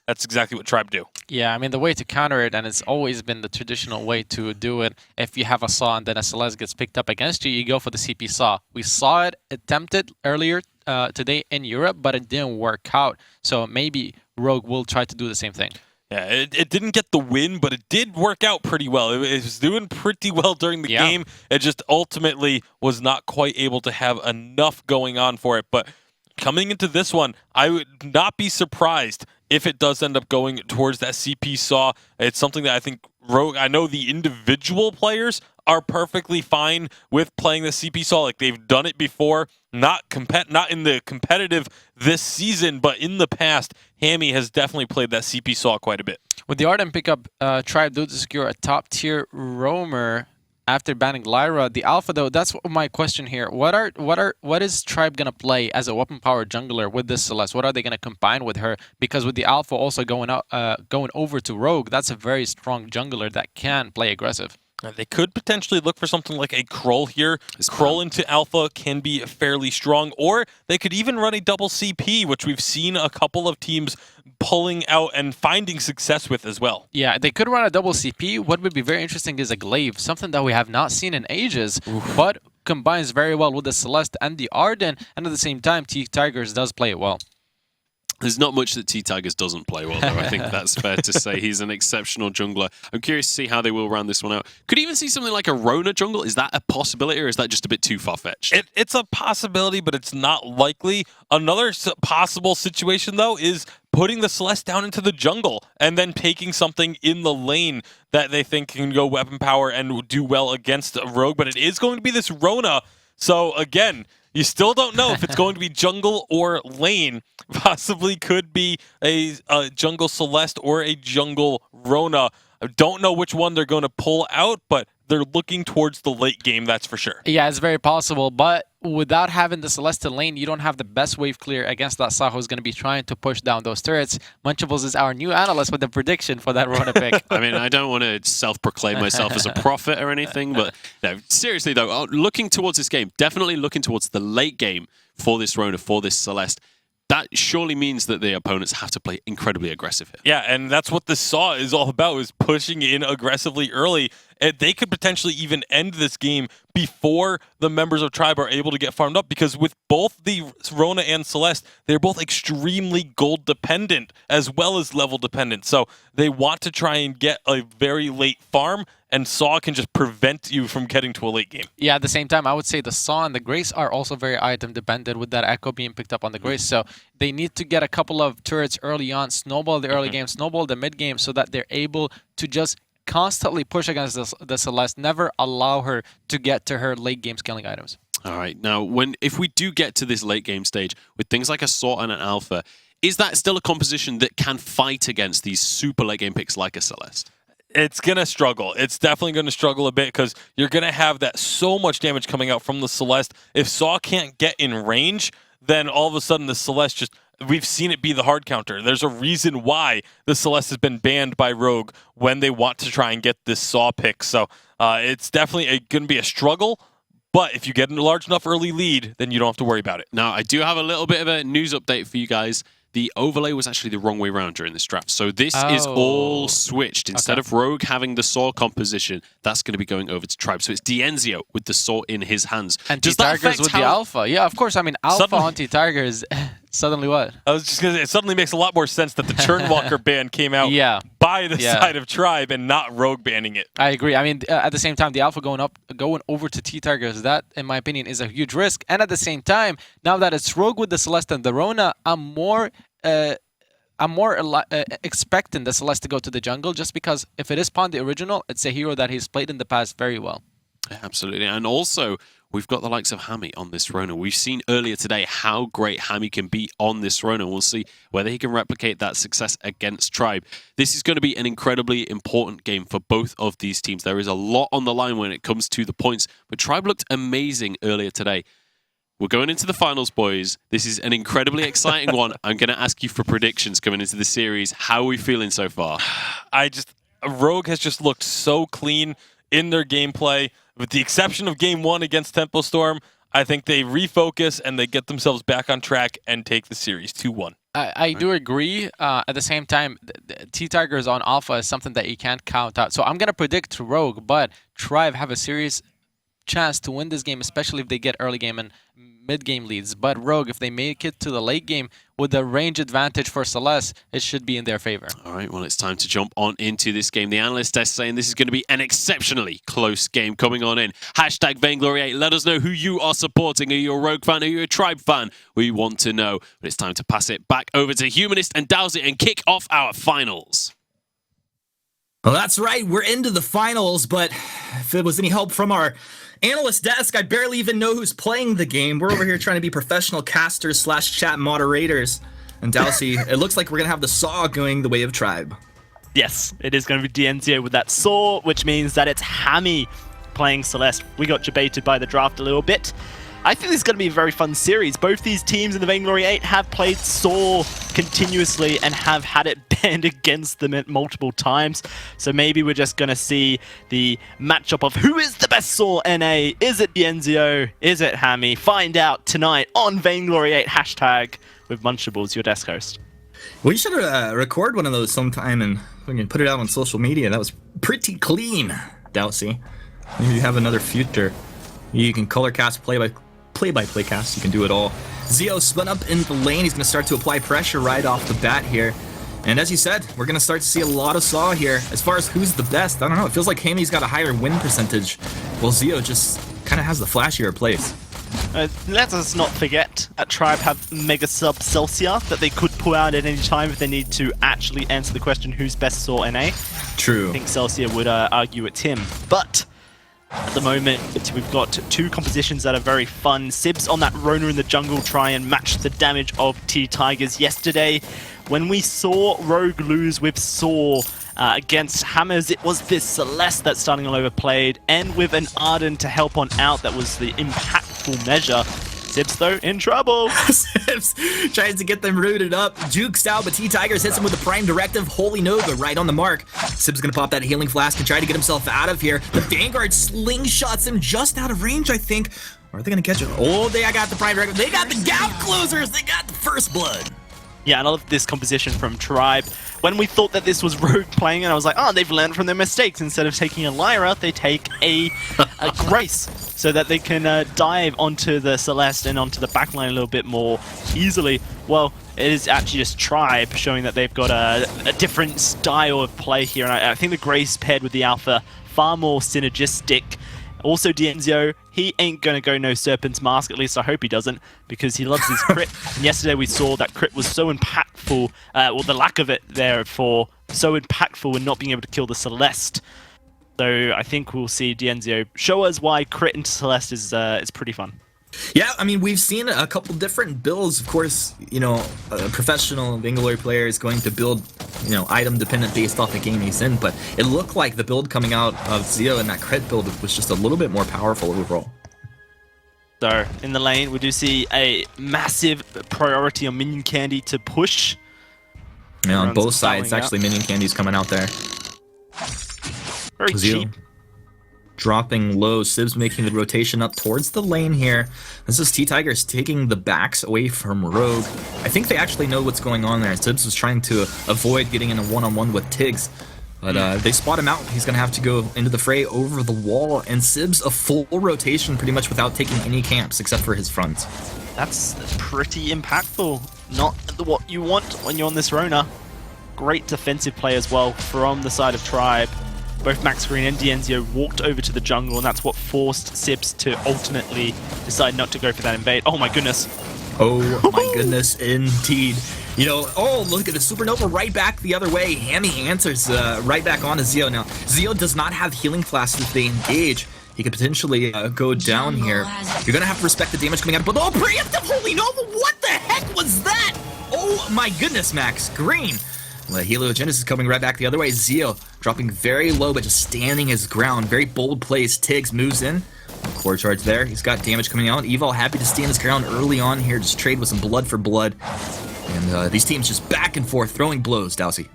that's exactly what Tribe do. Yeah, I mean, the way to counter it, and it's always been the traditional way to do it, if you have a Saw and then a Celeste gets picked up against you, you go for the CP Saw. We saw it attempted earlier today in Europe, but it didn't work out. So maybe Rogue will try to do the same thing. Yeah, it didn't get the win, but it did work out pretty well. It was doing pretty well during the game. It just ultimately was not quite able to have enough going on for it. But coming into this one, I would not be surprised if it does end up going towards that CP Saw. It's something that I think Rogue, I know the individual players are perfectly fine with playing the CP Saw. Like, they've done it before, not in the competitive this season, but in the past, Hammy has definitely played that CP Saw quite a bit. With the Arden pickup, Tribe do secure a top-tier roamer after banning Lyra. The Alpha, though, that's my question here. What is Tribe gonna play as a weapon-powered jungler with this Celeste? What are they gonna combine with her? Because with the Alpha also going over to Rogue, that's a very strong jungler that can play aggressive. They could potentially look for something like a Krull here. Krull into Alpha can be fairly strong, or they could even run a double CP, which we've seen a couple of teams pulling out and finding success with as well. Yeah, they could run a double CP. What would be very interesting is a Glaive, something that we have not seen in ages, but combines very well with the Celeste and the Arden, and at the same time, T-Tigers does play it well. There's not much that T-Tigers doesn't play well, though. I think that's fair to say. He's an exceptional jungler. I'm curious to see how they will round this one out. Could even see something like a Rona jungle. Is that a possibility, or is that just a bit too far-fetched? It's a possibility, but it's not likely. Another possible situation, though, is putting the Celeste down into the jungle and then taking something in the lane that they think can go weapon power and do well against a Rogue. But it is going to be this Rona. So, again, you still don't know if it's going to be jungle or lane. Possibly could be a jungle Celeste or a jungle Rona. I don't know which one they're going to pull out, but they're looking towards the late game, that's for sure. Yeah, it's very possible, but without having the Celeste lane, you don't have the best wave clear against that Saw who's going to be trying to push down those turrets. Munchables is our new analyst with the prediction for that Rona pick. I mean, I don't want to self-proclaim myself as a prophet or anything, but no, seriously though, looking towards this game, definitely looking towards the late game for this Rona, for this Celeste, that surely means that the opponents have to play incredibly aggressive here. Yeah, and that's what the Saw is all about, is pushing in aggressively early. And they could potentially even end this game before the members of Tribe are able to get farmed up, because with both the Rona and Celeste, they're both extremely gold dependent as well as level dependent. So they want to try and get a very late farm, and Saw can just prevent you from getting to a late game. Yeah, at the same time, I would say the Saw and the Grace are also very item dependent with that Echo being picked up on the Grace. So they need to get a couple of turrets early on, snowball the early game, snowball the mid game, so that they're able to just constantly push against the Celeste, never allow her to get to her late game scaling items. All right, now if we do get to this late game stage with things like a Saw and an Alpha, is that still a composition that can fight against these super late game picks like a Celeste? It's going to struggle. It's definitely going to struggle a bit, because you're going to have that so much damage coming out from the Celeste. If Saw can't get in range, then all of a sudden the Celeste just... We've seen it be the hard counter. There's a reason why the Celeste has been banned by Rogue when they want to try and get this Saw pick. So it's definitely going to be a struggle. But if you get a large enough early lead, then you don't have to worry about it. Now, I do have a little bit of a news update for you guys. The overlay was actually the wrong way around during this draft. So this is all switched. Instead of Rogue having the Saw composition, that's going to be going over to Tribe. So it's Dienzio with the Saw in his hands. And T-Tigers with the Alpha. Yeah, of course. I mean, Alpha on T-Tigers... Suddenly what? I was just going to say, it suddenly makes a lot more sense that the Churnwalker ban came out by the side of Tribe and not Rogue banning it. I agree. I mean, at the same time, the Alpha going over to T-Tigers, that, in my opinion, is a huge risk. And at the same time, now that it's Rogue with the Celeste and the Rona, I'm more expecting the Celeste to go to the jungle, just because if it is Pond the original, it's a hero that he's played in the past very well. Yeah, absolutely. And also, we've got the likes of Hammy on this Rona. We've seen earlier today how great Hammy can be on this Rona. We'll see whether he can replicate that success against Tribe. This is going to be an incredibly important game for both of these teams. There is a lot on the line when it comes to the points, but Tribe looked amazing earlier today. We're going into the finals, boys. This is an incredibly exciting one. I'm going to ask you for predictions coming into the series. How are we feeling so far? Rogue has just looked so clean in their gameplay. With the exception of Game 1 against Tempo Storm, I think they refocus and they get themselves back on track and take the series 2-1. I do agree. At the same time, T-Tigers on Alpha is something that you can't count out. So I'm going to predict Rogue, but Tribe have a serious chance to win this game, especially if they get early game and mid-game leads. But Rogue, if they make it to the late game with the range advantage for Celeste, it should be in their favor. All right, well, it's time to jump on into this game. The analyst is saying this is going to be an exceptionally close game coming on in. Hashtag Vainglory8. Let us know who you are supporting. Are you a Rogue fan? Are you a Tribe fan? We want to know. But it's time to pass it back over to Humanist and Dowsey and kick off our finals. Well, that's right. We're into the finals, but if it was any help from our analyst desk, I barely even know who's playing the game. We're over here trying to be professional casters / chat moderators. And Dowsey, it looks like we're going to have the Saw going the way of Tribe. Yes, it is going to be DNZO with that Saw, which means that it's Hammy playing Celeste. We got debated by the draft a little bit. I think this is going to be a very fun series. Both these teams in the Vainglory8 have played Saw continuously and have had it banned against them multiple times. So maybe we're just going to see the matchup of who is the best Saw NA. Is it DNZO? Is it Hammy? Find out tonight on Vainglory8 hashtag with Munchables, your desk host. We should record one of those sometime and we can put it out on social media. That was pretty clean, Dowsey. Maybe you have another future. You can color cast, play-by-play cast. You can do it all. Zio spun up in the lane. He's going to start to apply pressure right off the bat here. And as you said, we're going to start to see a lot of Saw here. As far as who's the best, I don't know. It feels like Hammy's got a higher win percentage, while Zio just kind of has the flashier plays. Let us not forget, at Tribe have Mega Sub Celsia that they could pull out at any time if they need to actually answer the question who's best Saw NA. True. I think Celsia would argue it's him. But at the moment, we've got two compositions that are very fun. Sibs on that Rona in the jungle try and match the damage of T-Tigers. Yesterday, when we saw Rogue lose with Saw against Hammers, it was this Celeste that's starting all overplayed, and with an Arden to help on out, that was the impactful measure. Sibs, though, in trouble. Sibs tries to get them rooted up. Jukes out, but T-Tigers hits him with a Prime Directive. Holy Nova right on the mark. Sibs gonna pop that healing flask and try to get himself out of here. The Vanguard slingshots him just out of range, I think. Or are they gonna catch him? Oh, they got the Prime Directive. They got the gap closers. They got the first blood. Yeah, and I love this composition from Tribe. When we thought that this was Rogue playing, and I was like, oh, they've learned from their mistakes. Instead of taking a Lyra, they take a Grace, so that they can dive onto the Celeste and onto the backline a little bit more easily. Well, it is actually just Tribe showing that they've got a different style of play here. And I think the Grace paired with the Alpha, far more synergistic. Also, DNZO, he ain't going to go no Serpent's Mask, at least I hope he doesn't, because he loves his crit. And yesterday we saw that crit was so impactful, well, the lack of it therefore, so impactful in not being able to kill the Celeste. So I think we'll see DNZO show us why crit into Celeste is pretty fun. Yeah, I mean, we've seen a couple different builds. Of course, you know, a professional Vainglory player is going to build, you know, item dependent based off the game he's in, but it looked like the build coming out of Zio and that crit build was just a little bit more powerful overall. So, in the lane, we do see a massive priority on minion candy to push. Yeah, on both sides, actually, minion candy's coming out there. Very Zio cheap. Dropping low, Sibs making the rotation up towards the lane here. This is T-Tigers taking the backs away from Rogue. I think they actually know what's going on there. Sibs was trying to avoid getting in a one-on-one with Tiggs, but they spot him out. He's going to have to go into the fray over the wall, and Sibs a full rotation pretty much without taking any camps except for his front. That's pretty impactful. Not what you want when you're on this Rona. Great defensive play as well from the side of Tribe. Both Max Green and DNZO walked over to the jungle, and that's what forced Sibs to alternately decide not to go for that invade. Oh my goodness. Oh my goodness, indeed. You know, oh, look at the Supernova right back the other way. Hammy answers right back on to Zio. Now, Zio does not have healing flasks if they engage. He could potentially go down here. You're going to have to respect the damage coming out. But oh, preemptive Holy Nova, what the heck was that? Oh my goodness, Max Green. Heliogenesis is coming right back the other way. Zio dropping very low, but just standing his ground. Very bold plays. Tiggs moves in. Core charge there. He's got damage coming out. Evil happy to stand his ground early on here. Just trade with some blood for blood. And these teams just back and forth throwing blows, Dowsey.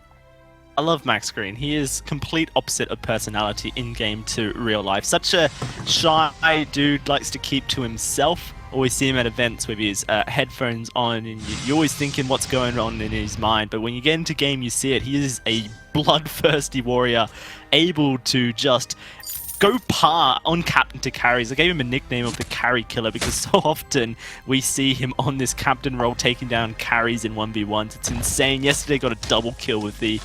I love Max Green. He is complete opposite of personality in-game to real life. Such a shy dude, likes to keep to himself. always see him at events with his headphones on, and you're always thinking what's going on in his mind. But when you get into game, you see it. He is a bloodthirsty warrior, able to just go par on captain to carries. I gave him a nickname of the carry killer because so often we see him on this captain role taking down carries in 1v1s. It's insane. Yesterday got a double kill with the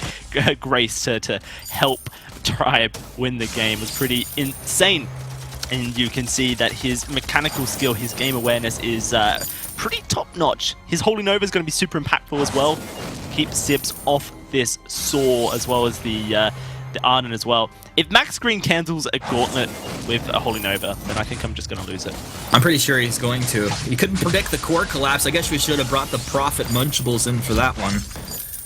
Grace to help Tribe win the game. It was pretty insane. And you can see that his mechanical skill, his game awareness is pretty top-notch. His holding over is going to be super impactful as well. Keep Sibs off this Saw as well as the Arden as well. If Max Green cancels a gauntlet with a holding over, then I think I'm just going to lose it. I'm pretty sure he's going to. You couldn't predict the core collapse. I guess we should have brought the Prophet Munchables in for that one.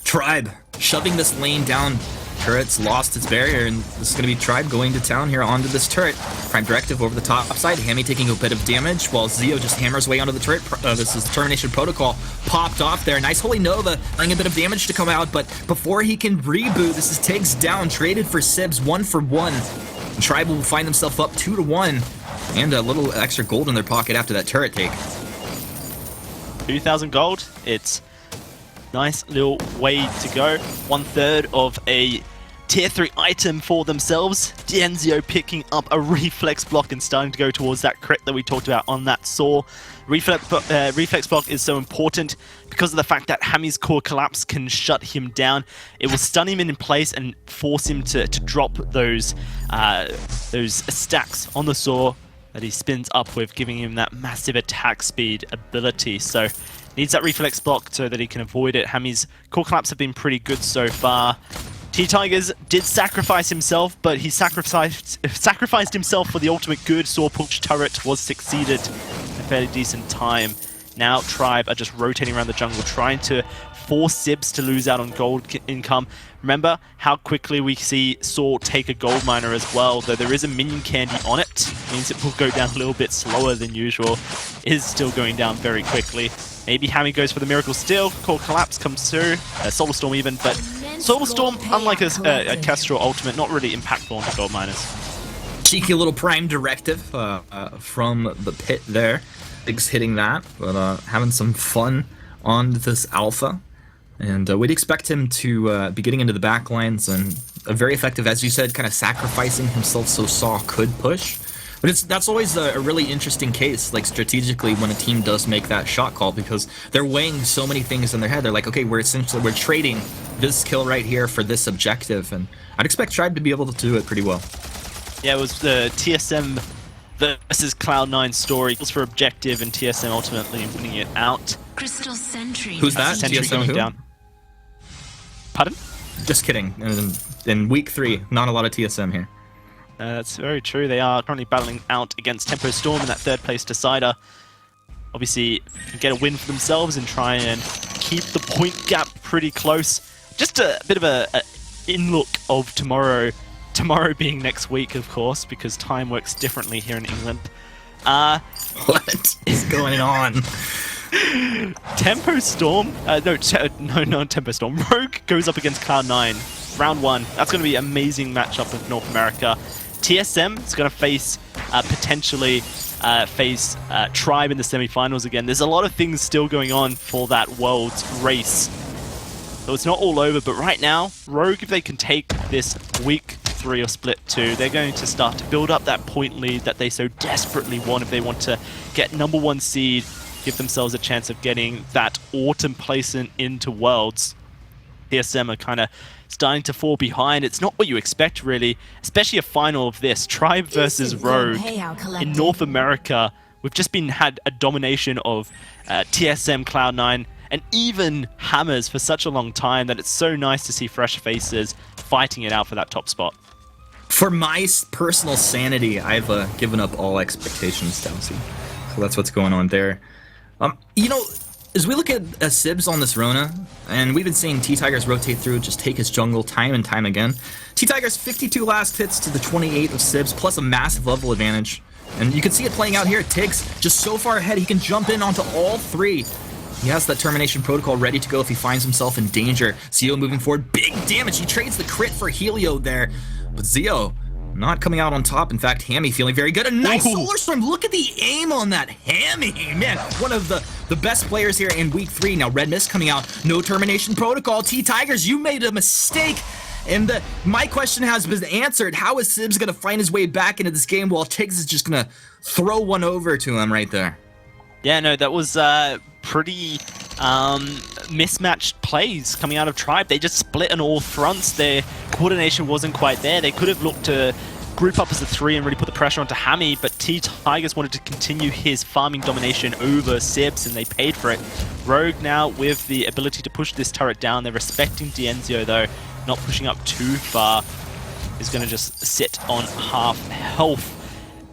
Tribe shoving this lane down. Turret's lost its barrier, and this is going to be Tribe going to town here onto this turret. Prime directive over the top side. Hammy taking a bit of damage while Zio just hammers way onto the turret. This is the Termination Protocol popped off there. Nice Holy Nova letting a bit of damage to come out, but before he can reboot, this is Tiggs down, traded for Sibs 1 for 1. And Tribe will find himself up 2-1, and a little extra gold in their pocket after that turret take. 2,000 gold. It's nice little way to go. 1/3 of a tier 3 item for themselves. Dienzio picking up a reflex block and starting to go towards that crit that we talked about on that Saw. Reflex block is so important because of the fact that Hammy's core collapse can shut him down. It will stun him in place and force him to drop those stacks on the Saw that he spins up with, giving him that massive attack speed ability. So needs that reflex block so that he can avoid it. Hammy's core collapse have been pretty good so far. T-Tigers did sacrifice himself, but he sacrificed himself for the ultimate good. Saw push turret was succeeded in a fairly decent time. Now Tribe are just rotating around the jungle, trying to force Sibs to lose out on gold income. Remember how quickly we see Saw take a gold miner as well, though there is a minion candy on it. Means it will go down a little bit slower than usual. Is still going down very quickly. Maybe Hammy goes for the Miracle Steel. Core Collapse comes through. Solar Storm even, but Solar Storm, unlike a Kestrel ultimate, not really impactful on the gold miners. Cheeky little prime directive from the pit there. Big's hitting that, but having some fun on this alpha. And we'd expect him to be getting into the back lines and very effective, as you said, kind of sacrificing himself so Saw could push. But that's always a really interesting case, like strategically, when a team does make that shot call, because they're weighing so many things in their head. They're like, okay, we're trading this kill right here for this objective, and I'd expect Tribe to be able to do it pretty well. Yeah, it was the TSM versus Cloud9 story. It was for objective, and TSM ultimately winning it out. Crystal Sentry. Who's that? Sentry TSM going who? down. Pardon? Just kidding. In week 3, not a lot of TSM here. That's very true. They are currently battling out against Tempo Storm in that 3rd place decider. Obviously, get a win for themselves and try and keep the point gap pretty close. Just a bit of a in-look of tomorrow. Tomorrow being next week, of course, because time works differently here in England. What is going on? Tempo Storm? No, not Tempo Storm. Rogue goes up against Cloud9. Round 1. That's going to be an amazing matchup with North America. TSM is going to face, potentially, Tribe in the semifinals again. There's a lot of things still going on for that World's race. So it's not all over, but right now, Rogue, if they can take this week 3 or split 2, they're going to start to build up that point lead that they so desperately want if they want to get #1 seed, give themselves a chance of getting that autumn placement into Worlds. TSM are kind of starting to fall behind. It's not what you expect, really, especially a final of this. Tribe versus Rogue in North America. We've just had a domination of TSM, Cloud9, and even Hammers for such a long time that it's so nice to see fresh faces fighting it out for that top spot. For my personal sanity, I've given up all expectations, Dowsy. So that's what's going on there. You know, as we look at Sibs on this Rona, and we've been seeing T-Tigers rotate through, just take his jungle time and time again. T-Tigers 52 last hits to the 28 of Sibs, plus a massive level advantage. And you can see it playing out here. Tiggs just so far ahead, he can jump in onto all 3. He has that Termination Protocol ready to go if he finds himself in danger. Zio moving forward, big damage. He trades the crit for Helio there. But Zio not coming out on top. In fact, Hammy feeling very good. A nice Solar Storm. Look at the aim on that Hammy. Man, one of the best players here in Week 3. Now, Red Mist coming out. No termination protocol. T-Tigers, you made a mistake. And my question has been answered. How is Sibs going to find his way back into this game while Tiggs is just going to throw one over to him right there? Yeah, no, that was pretty mismatched plays coming out of Tribe. They just split on all fronts. Their coordination wasn't quite there. They could have looked to group up as a 3 and really put the pressure onto Hammy, but T-Tigers wanted to continue his farming domination over Sibs, and they paid for it. Rogue now with the ability to push this turret down. They're respecting Dienzio, though, not pushing up too far. Is going to just sit on half health.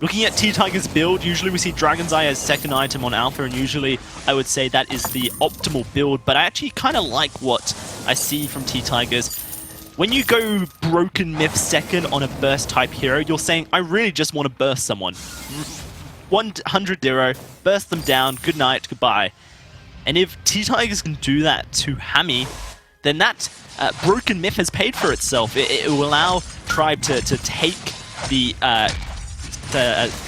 Looking at T-Tiger's build, usually we see Dragon's Eye as second item on Alpha, and usually I would say that is the optimal build, but I actually kind of like what I see from T-Tigers. When you go Broken Myth second on a burst type hero, you're saying, I really just want to burst someone. 100-0, burst them down, good night, goodbye. And if T-Tigers can do that to Hammy, then that Broken Myth has paid for itself. It will allow Tribe to take the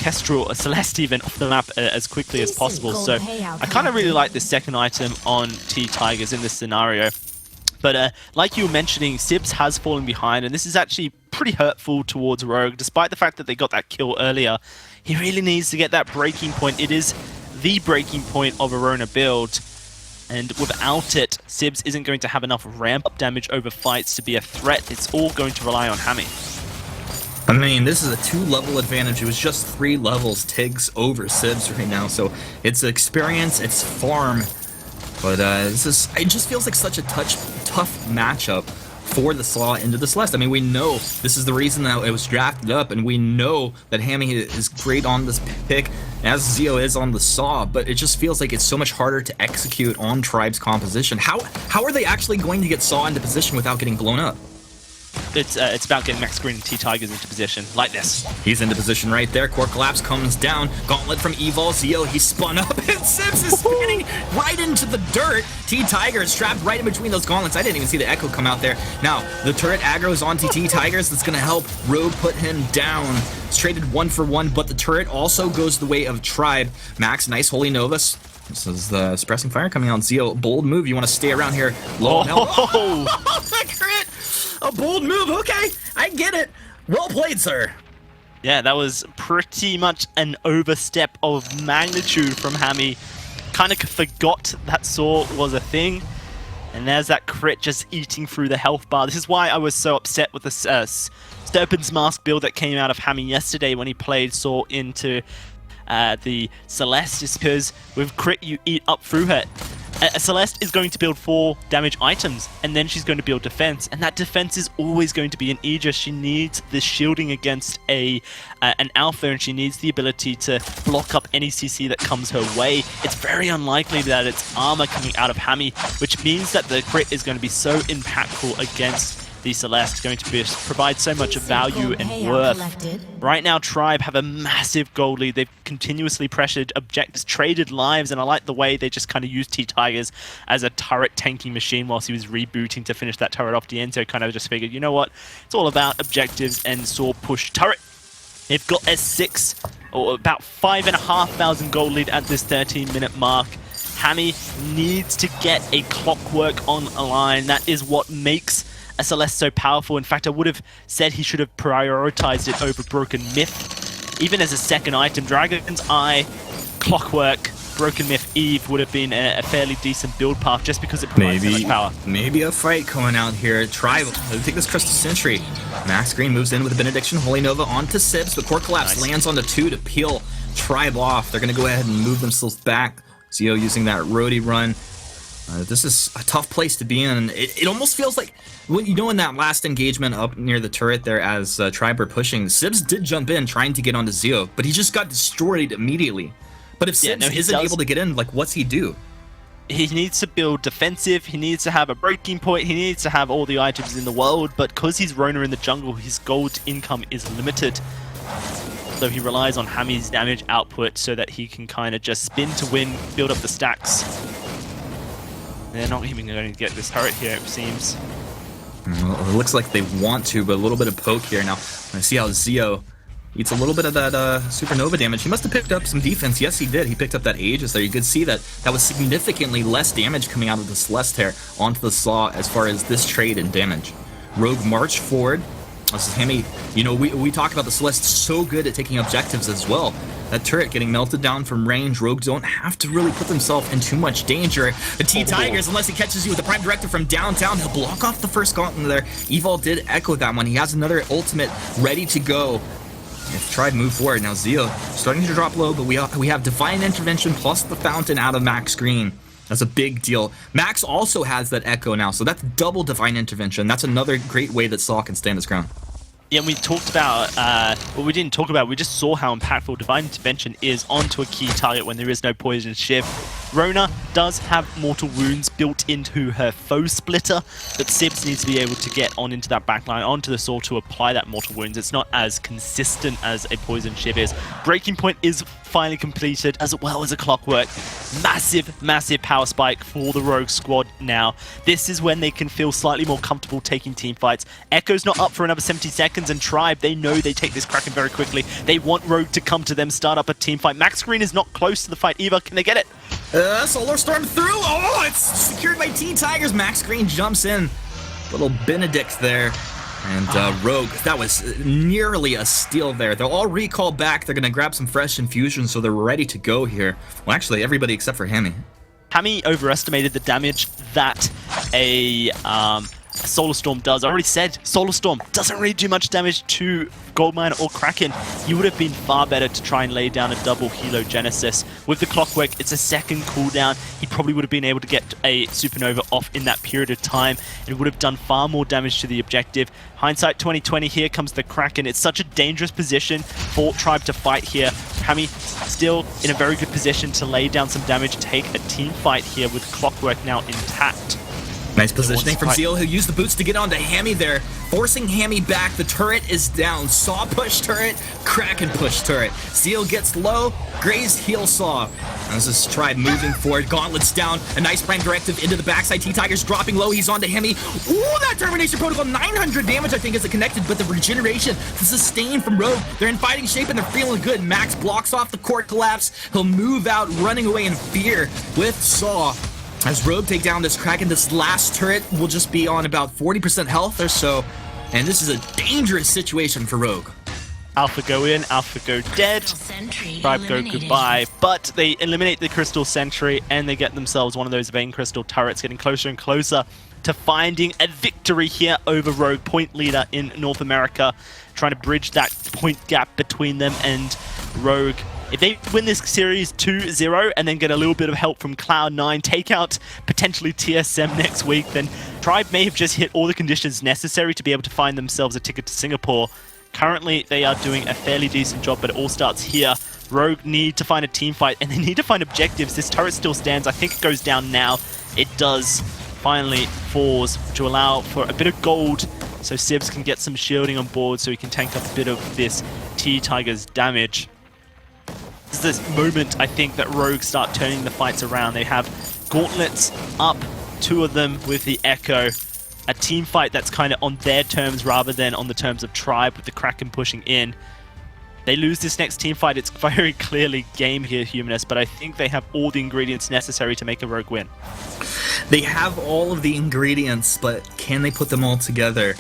Kestrel, Celeste even, off the map as quickly as possible. So I kind of really like the second item on T-Tigers in this scenario. But like you were mentioning, Sibs has fallen behind, and this is actually pretty hurtful towards Rogue. Despite the fact that they got that kill earlier, he really needs to get that breaking point. It is the breaking point of a Rona build. And without it, Sibs isn't going to have enough ramp-up damage over fights to be a threat. It's all going to rely on Hammy. I mean, this is a 2-level advantage. It was just 3 levels Tiggs over Sibs right now, so it's experience, it's farm. But it just feels like such a tough matchup for the Slaw into the Celeste. I mean, we know this is the reason that it was drafted up, and we know that Hammy is great on this pick, as Zio is on the Saw, but it just feels like it's so much harder to execute on Tribe's composition. How are they actually going to get Saw into position without getting blown up? It's about getting Max Green and T-Tigers into position, like this. He's into position right there. Core Collapse comes down. Gauntlet from Evol. Zio, he spun up, and Sibs is spinning right into the dirt. T-Tiger is trapped right in between those gauntlets. I didn't even see the Echo come out there. Now, the turret aggro's onto T-Tigers. That's going to help Rogue put him down. It's traded 1-for-1, but the turret also goes the way of Tribe. Max, nice Holy Novus. This is the Suppressing Fire coming out. Zio, bold move. You want to stay around here. Low health. Oh, that crit! A bold move, okay, I get it. Well played, sir. Yeah, that was pretty much an overstep of magnitude from Hammy. Kind of forgot that Saw was a thing. And there's that crit just eating through the health bar. This is why I was so upset with the Serpent's Mask build that came out of Hammy yesterday when he played Saw into the Celeste, is because with crit you eat up through her. Celeste is going to build 4 damage items, and then she's going to build defense, and that defense is always going to be an Aegis. She needs the shielding against an Alpha, and she needs the ability to block up any CC that comes her way. It's very unlikely that it's armor coming out of Hammy, which means that the crit is going to be so impactful against the Celeste, going to provide so much value and worth. Right now, Tribe have a massive gold lead. They've continuously pressured objectives, traded lives, and I like the way they just kind of used T-Tigers as a turret tanking machine whilst he was rebooting to finish that turret off. Dienzio kind of just figured, you know what, it's all about objectives and Saw push turret. They've got S6, or about 5,500 gold lead at this 13-minute mark. Hammy needs to get a clockwork on a line. That is what makes a Celeste so powerful. In fact, I would have said he should have prioritized it over Broken Myth. Even as a second item, Dragon's Eye, Clockwork, Broken Myth, Eve would have been a fairly decent build path just because it provides so much power. Maybe a fight going out here. Tribe, they take this Crystal Sentry. Max Green moves in with a Benediction, Holy Nova onto Sibs, but Core Collapse lands on the 2 to peel Tribe off. They're going to go ahead and move themselves back. Zio using that roadie run. This is a tough place to be in. It almost feels like, you know, in that last engagement up near the turret there as Tribe were pushing, Sibs did jump in trying to get onto Zio, but he just got destroyed immediately. But if Sibs isn't able to get in, like, what's he do? He needs to build defensive, he needs to have a breaking point, he needs to have all the items in the world, but because he's Rona in the jungle, his gold income is limited. So he relies on Hammy's damage output so that he can kind of just spin to win, build up the stacks. They're not even going to get this turret here, it seems. Well, it looks like they want to, but a little bit of poke here. Now, I see how Zio eats a little bit of that supernova damage. He must have picked up some defense. Yes, he did. He picked up that Aegis there. You could see that that was significantly less damage coming out of the Celeste onto the Saw as far as this trade and damage. Rogue march forward. This is Hemi. You know, we talk about the Celeste so good at taking objectives as well. That turret getting melted down from range. Rogue don't have to really put themselves in too much danger. The T-Tigers, unless he catches you with the Prime Directive from downtown, he'll block off the first gauntlet there. Evol did echo that one. He has another ultimate ready to go. If Tribe move forward. Now Zio starting to drop low, but we have Divine Intervention plus the Fountain out of Max Green. That's a big deal. Max also has that Echo now, so that's double Divine Intervention. That's another great way that Saw can stand his ground. Yeah, and we talked about, well, we didn't talk about, we just saw how impactful Divine Intervention is onto a key target when there is no Poison Shiv. Rona does have Mortal Wounds built into her Foe Splitter, but Sibs needs to be able to get on into that backline, onto the Saw to apply that Mortal Wounds. It's not as consistent as a Poison Shiv is. Breaking Point is finally completed, as well as a Clockwork. Massive, massive power spike for the Rogue squad now. This is when they can feel slightly more comfortable taking team fights. Echo's not up for another 70 seconds, and Tribe, they know they take this Kraken very quickly. They want Rogue to come to them, start up a team fight. Max Green is not close to the fight either. Can they get it? Solar Storm through. Oh, it's secured by T-Tigers. Max Green jumps in. Little Benedict there. And Rogue, that was nearly a steal there. They'll all recall back. They're going to grab some fresh infusions, so they're ready to go here. Well, actually, everybody except for Hemi. Hemi overestimated the damage that a Solar Storm does. I already said Solar Storm doesn't really do much damage to Goldmine or Kraken. You would have been far better to try and lay down a double Helogenesis. With the Clockwork, it's a second cooldown. He probably would have been able to get a Supernova off in that period of time. It would have done far more damage to the objective. Hindsight 2020, here comes the Kraken. It's such a dangerous position for Tribe to fight here. Hami still in a very good position to lay down some damage, take a team fight here with Clockwork now intact. Nice positioning from Zeal, who used the boots to get onto Hami there, forcing Hami back. The turret is down. Saw push turret, Kraken push turret. Zeal gets low, Graze heal Saw. As this Tribe moving forward, Gauntlet's down. A nice Prime Directive into the backside. T-Tigers dropping low. He's onto Hemi. Ooh, that Termination Protocol, 900 damage I think is it connected, but the regeneration, the sustain from Rogue, they're in fighting shape and they're feeling good. Max blocks off the court collapse. He'll move out, running away in fear with Saw. As Rogue take down this Kraken, this last turret will just be on about 40% health or so, and this is a dangerous situation for Rogue. Alpha go in, Alpha go dead, Tribe go goodbye, but they eliminate the Crystal Sentry and they get themselves one of those Vein Crystal turrets, getting closer and closer to finding a victory here over Rogue, point leader in North America, trying to bridge that point gap between them and Rogue. If they win this series 2-0 and then get a little bit of help from Cloud9, take out potentially TSM next week, then Tribe may have just hit all the conditions necessary to be able to find themselves a ticket to Singapore. Currently, they are doing a fairly decent job, but it all starts here. Rogue need to find a team fight, and they need to find objectives. This turret still stands. I think it goes down now. It does. Finally falls to allow for a bit of gold, so Sibs can get some shielding on board so he can tank up a bit of this T-Tiger's damage. This is this moment, I think, that Rogue start turning the fights around. They have gauntlets up, 2 of them with the Echo. A team fight that's kind of on their terms rather than on the terms of Tribe with the Kraken pushing in. They lose this next team fight, it's very clearly game here, Humanist, but I think they have all the ingredients necessary to make a Rogue win. They have all of the ingredients, but can they put them all together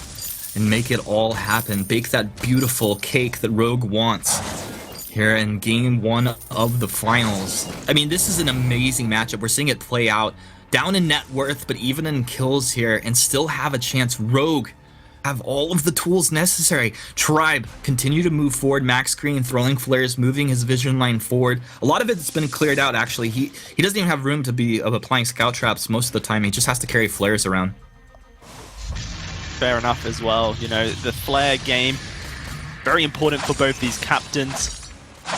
and make it all happen? Bake that beautiful cake that Rogue wants here in Game 1 of the finals. I mean, this is an amazing matchup. We're seeing it play out down in net worth, but even in kills here, and still have a chance. Rogue have all of the tools necessary. Tribe continue to move forward. Max Green throwing flares, moving his vision line forward. A lot of it's been cleared out, actually. He doesn't even have room to be applying scout traps most of the time. He just has to carry flares around. Fair enough as well. You know, the flare game, very important for both these captains.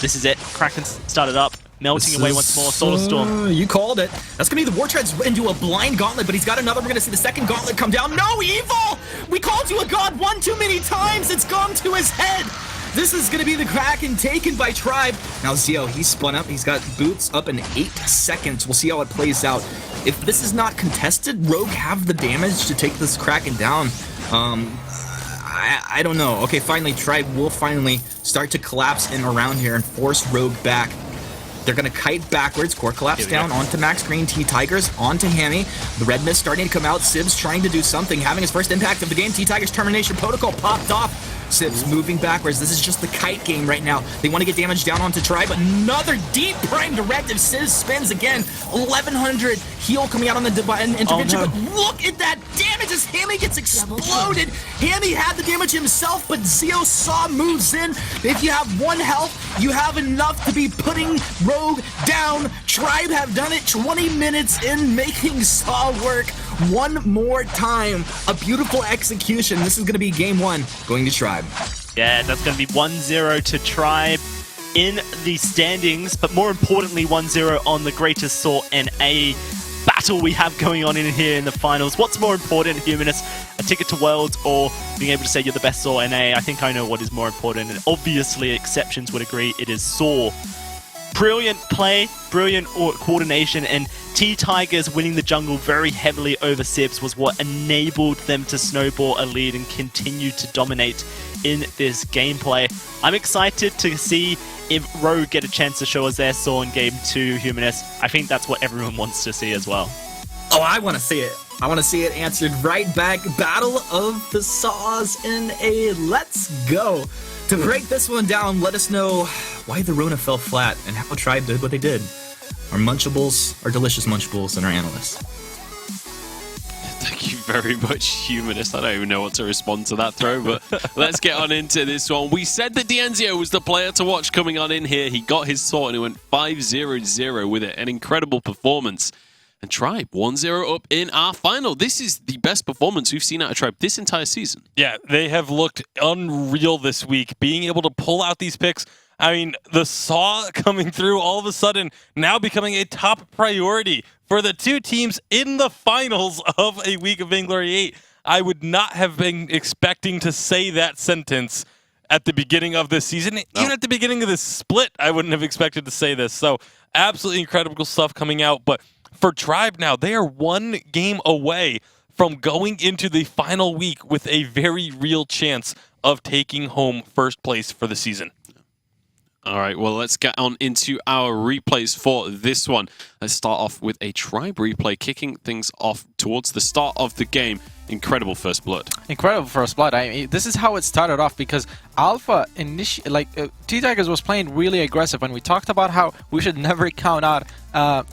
This is it. Kraken started up, melting away once more. Solar Storm. You called it. That's going to be the War Treads into a blind gauntlet, but he's got another. We're going to see the second gauntlet come down. No, Evil! We called you a god one too many times. It's gone to his head. This is going to be the Kraken taken by Tribe. Now Zio, he's spun up. He's got boots up in 8 seconds. We'll see how it plays out. If this is not contested, Rogue have the damage to take this Kraken down. I don't know. Okay, finally, Tribe will finally start to collapse in around here and force Rogue back. They're going to kite backwards. Core collapse down onto Max Green. T-Tigers onto Hammy. The red mist starting to come out. Sibs trying to do something. Having his first impact of the game. T-Tigers termination protocol popped off. Sibs moving backwards. This is just the kite game right now. They want to get damage down onto Tribe. Another deep prime directive. Sibs spins again. 1100 heal coming out on the divine intervention. Oh, no. But look at that damage as Hammy gets exploded. Hammy had the damage himself, but Zio Saw moves in. If you have 1 health, you have enough to be putting Rogue down. Tribe have done it 20 minutes in, making Saw work one more time. A beautiful execution. This is going to be game 1 going to Tribe. Yeah, that's going to be 1-0 to Tribe in the standings, but more importantly 1-0 on the Greatest Saw NA battle we have going on in here in the finals. What's more important, Humanist? A ticket to Worlds or being able to say you're the best Saw NA? I think I know what is more important, and obviously exceptions would agree it is Saw. Brilliant play, brilliant coordination, and T-Tigers winning the jungle very heavily over Sibs was what enabled them to snowball a lead and continue to dominate in this gameplay. I'm excited to see if Rogue get a chance to show us their Saw in Game 2, Humanist. I think that's what everyone wants to see as well. Oh, I want to see it. I want to see it answered right back. Battle of the Saws in a Let's Go. To break this one down, let us know why the Rona fell flat and how Tribe did what they did. Our Munchables, our delicious Munchables, and our analysts. Thank you very much, Humanist. I don't even know what to respond to that throw, but let's get on into this one. We said that D'Enzio was the player to watch coming on in here. He got his sword and he went 5-0-0 with it. An incredible performance. And Tribe 1-0 up in our final. This is the best performance we've seen out of Tribe this entire season. Yeah, they have looked unreal this week, being able to pull out these picks. I mean, the Saw coming through all of a sudden, now becoming a top priority for the 2 teams in the finals of a week of Vainglory 8. I would not have been expecting to say that sentence at the beginning of this season. No. Even at the beginning of this split, I wouldn't have expected to say this. So, absolutely incredible stuff coming out. But for Tribe now, they are 1 game away from going into the final week with a very real chance of taking home first place for the season. All right, well, let's get on into our replays for this one. Let's start off with a Tribe replay, kicking things off towards the start of the game. Incredible first blood. Incredible first blood. I mean, this is how it started off because Alpha T-Tigers was playing really aggressive, and we talked about how we should never count out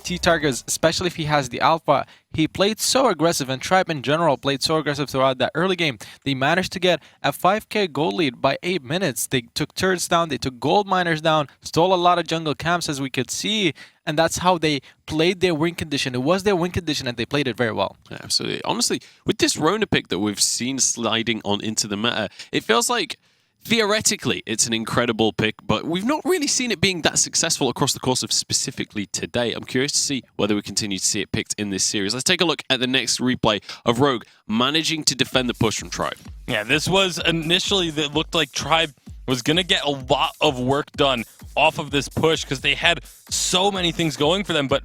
T-Tigers, especially if he has the Alpha. He played so aggressive, and Tribe in general played so aggressive throughout that early game. They managed to get a 5k gold lead by 8 minutes. They took turrets down, they took gold miners down, stole a lot of jungle camps as we could see, and that's how they played their win condition. It was their win condition, and they played it very well. Yeah, absolutely. Honestly, with this Rona pick that we've seen sliding on into the meta, it feels like theoretically it's an incredible pick, but we've not really seen it being that successful across the course of specifically today. I'm curious to see whether we continue to see it picked in this series. Let's take a look at the next replay of Rogue managing to defend the push from Tribe. Yeah, this was initially that looked like Tribe was going to get a lot of work done off of this push because they had so many things going for them, but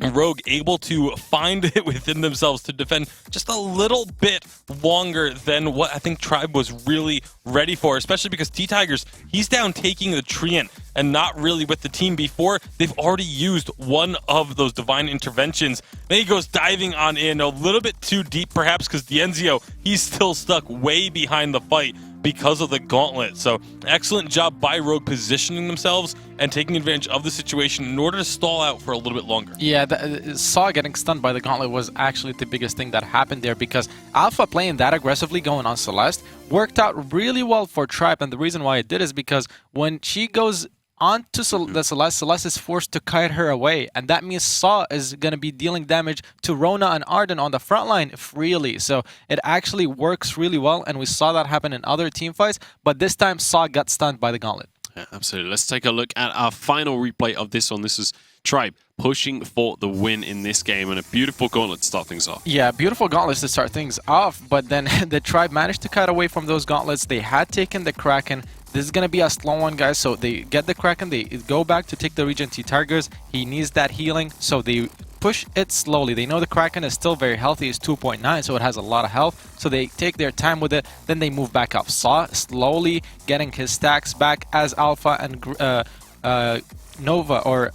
Rogue able to find it within themselves to defend just a little bit longer than what I think Tribe was really ready for, especially because T-Tigers, he's down taking the Treant and not really with the team before. They've already used one of those divine interventions. Then he goes diving on in a little bit too deep perhaps because D'Enzio, he's still stuck way behind the fight because of the gauntlet. So excellent job by Rogue positioning themselves and taking advantage of the situation in order to stall out for a little bit longer. Yeah, Saw getting stunned by the gauntlet was actually the biggest thing that happened there because Alpha playing that aggressively going on Celeste worked out really well for Tribe, and the reason why it did is because when she goes onto the Celeste is forced to kite her away, and that means Saw is going to be dealing damage to Rona and Arden on the front line freely. So it actually works really well, and we saw that happen in other team fights, but this time Saw got stunned by the gauntlet. Yeah, absolutely. Let's take a look at our final replay of this one. This is Tribe pushing for the win in this game, and a beautiful gauntlet to start things off. Yeah, beautiful gauntlets to start things off, but then the Tribe managed to cut away from those gauntlets. They had taken the Kraken. This is going to be a slow one, guys, so they get the Kraken, they go back to take the region T-Tigers. He needs that healing, so they push it slowly. They know the Kraken is still very healthy. It's 2.9, so it has a lot of health. So they take their time with it. Then they move back up. Saw slowly getting his stacks back as Alpha and Nova or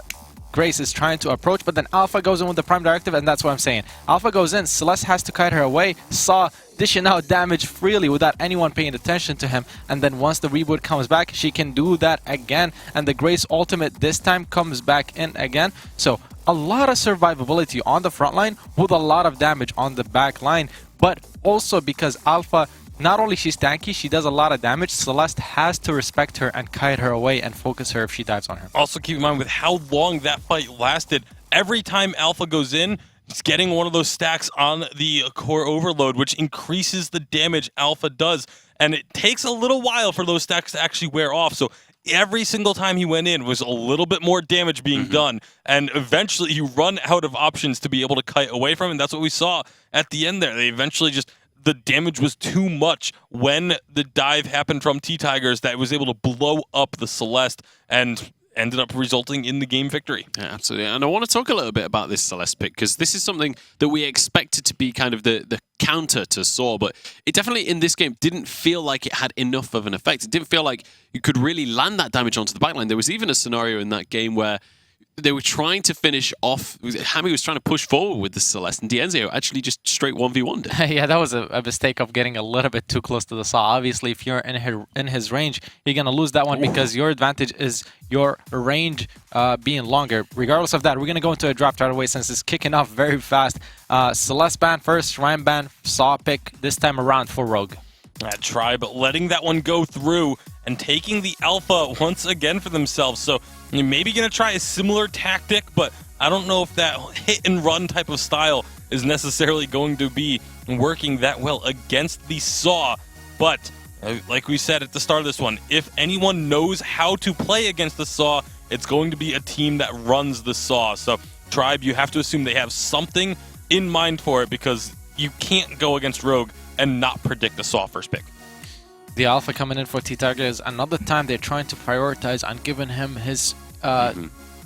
Grace is trying to approach, but then Alpha goes in with the Prime Directive, and that's what I'm saying. Alpha goes in, Celeste has to kite her away, Saw dishing out damage freely without anyone paying attention to him, and then once the reboot comes back, she can do that again, and the Grace ultimate this time comes back in again. So a lot of survivability on the front line with a lot of damage on the back line, but also because Alpha, not only she's tanky, she does a lot of damage. Celeste has to respect her and kite her away and focus her if she dives on her. Also keep in mind with how long that fight lasted, every time Alpha goes in, it's getting one of those stacks on the core overload, which increases the damage Alpha does. And it takes a little while for those stacks to actually wear off. So every single time he went in was a little bit more damage being done. And eventually you run out of options to be able to kite away from. And that's what we saw at the end there. They eventually just... the damage was too much when the dive happened from T-Tigers that it was able to blow up the Celeste and ended up resulting in the game victory. Yeah, absolutely. And I want to talk a little bit about this Celeste pick, because this is something that we expected to be kind of the counter to Saw, but it definitely in this game didn't feel like it had enough of an effect. It didn't feel like you could really land that damage onto the backline. There was even a scenario in that game where they were trying to finish off. Hami was trying to push forward with the Celeste, and D'Enzio actually just straight 1v1'd it. Yeah, that was a mistake of getting a little bit too close to the Saw. Obviously, if you're in his range, you're going to lose that one because your advantage is your range being longer. Regardless of that, we're going to go into a draft right away since it's kicking off very fast. Celeste ban first, Ryan ban, Saw pick this time around for Rogue. Tribe letting that one go through and taking the Alpha once again for themselves. So you're maybe going to try a similar tactic, but I don't know if that hit and run type of style is necessarily going to be working that well against the Saw. But like we said at the start of this one, if anyone knows how to play against the Saw, it's going to be a team that runs the Saw. So Tribe, you have to assume they have something in mind for it, because you can't go against Rogue and not predict a Saw first pick. The Alpha coming in for T-Tigers. Another time they're trying to prioritize on giving him his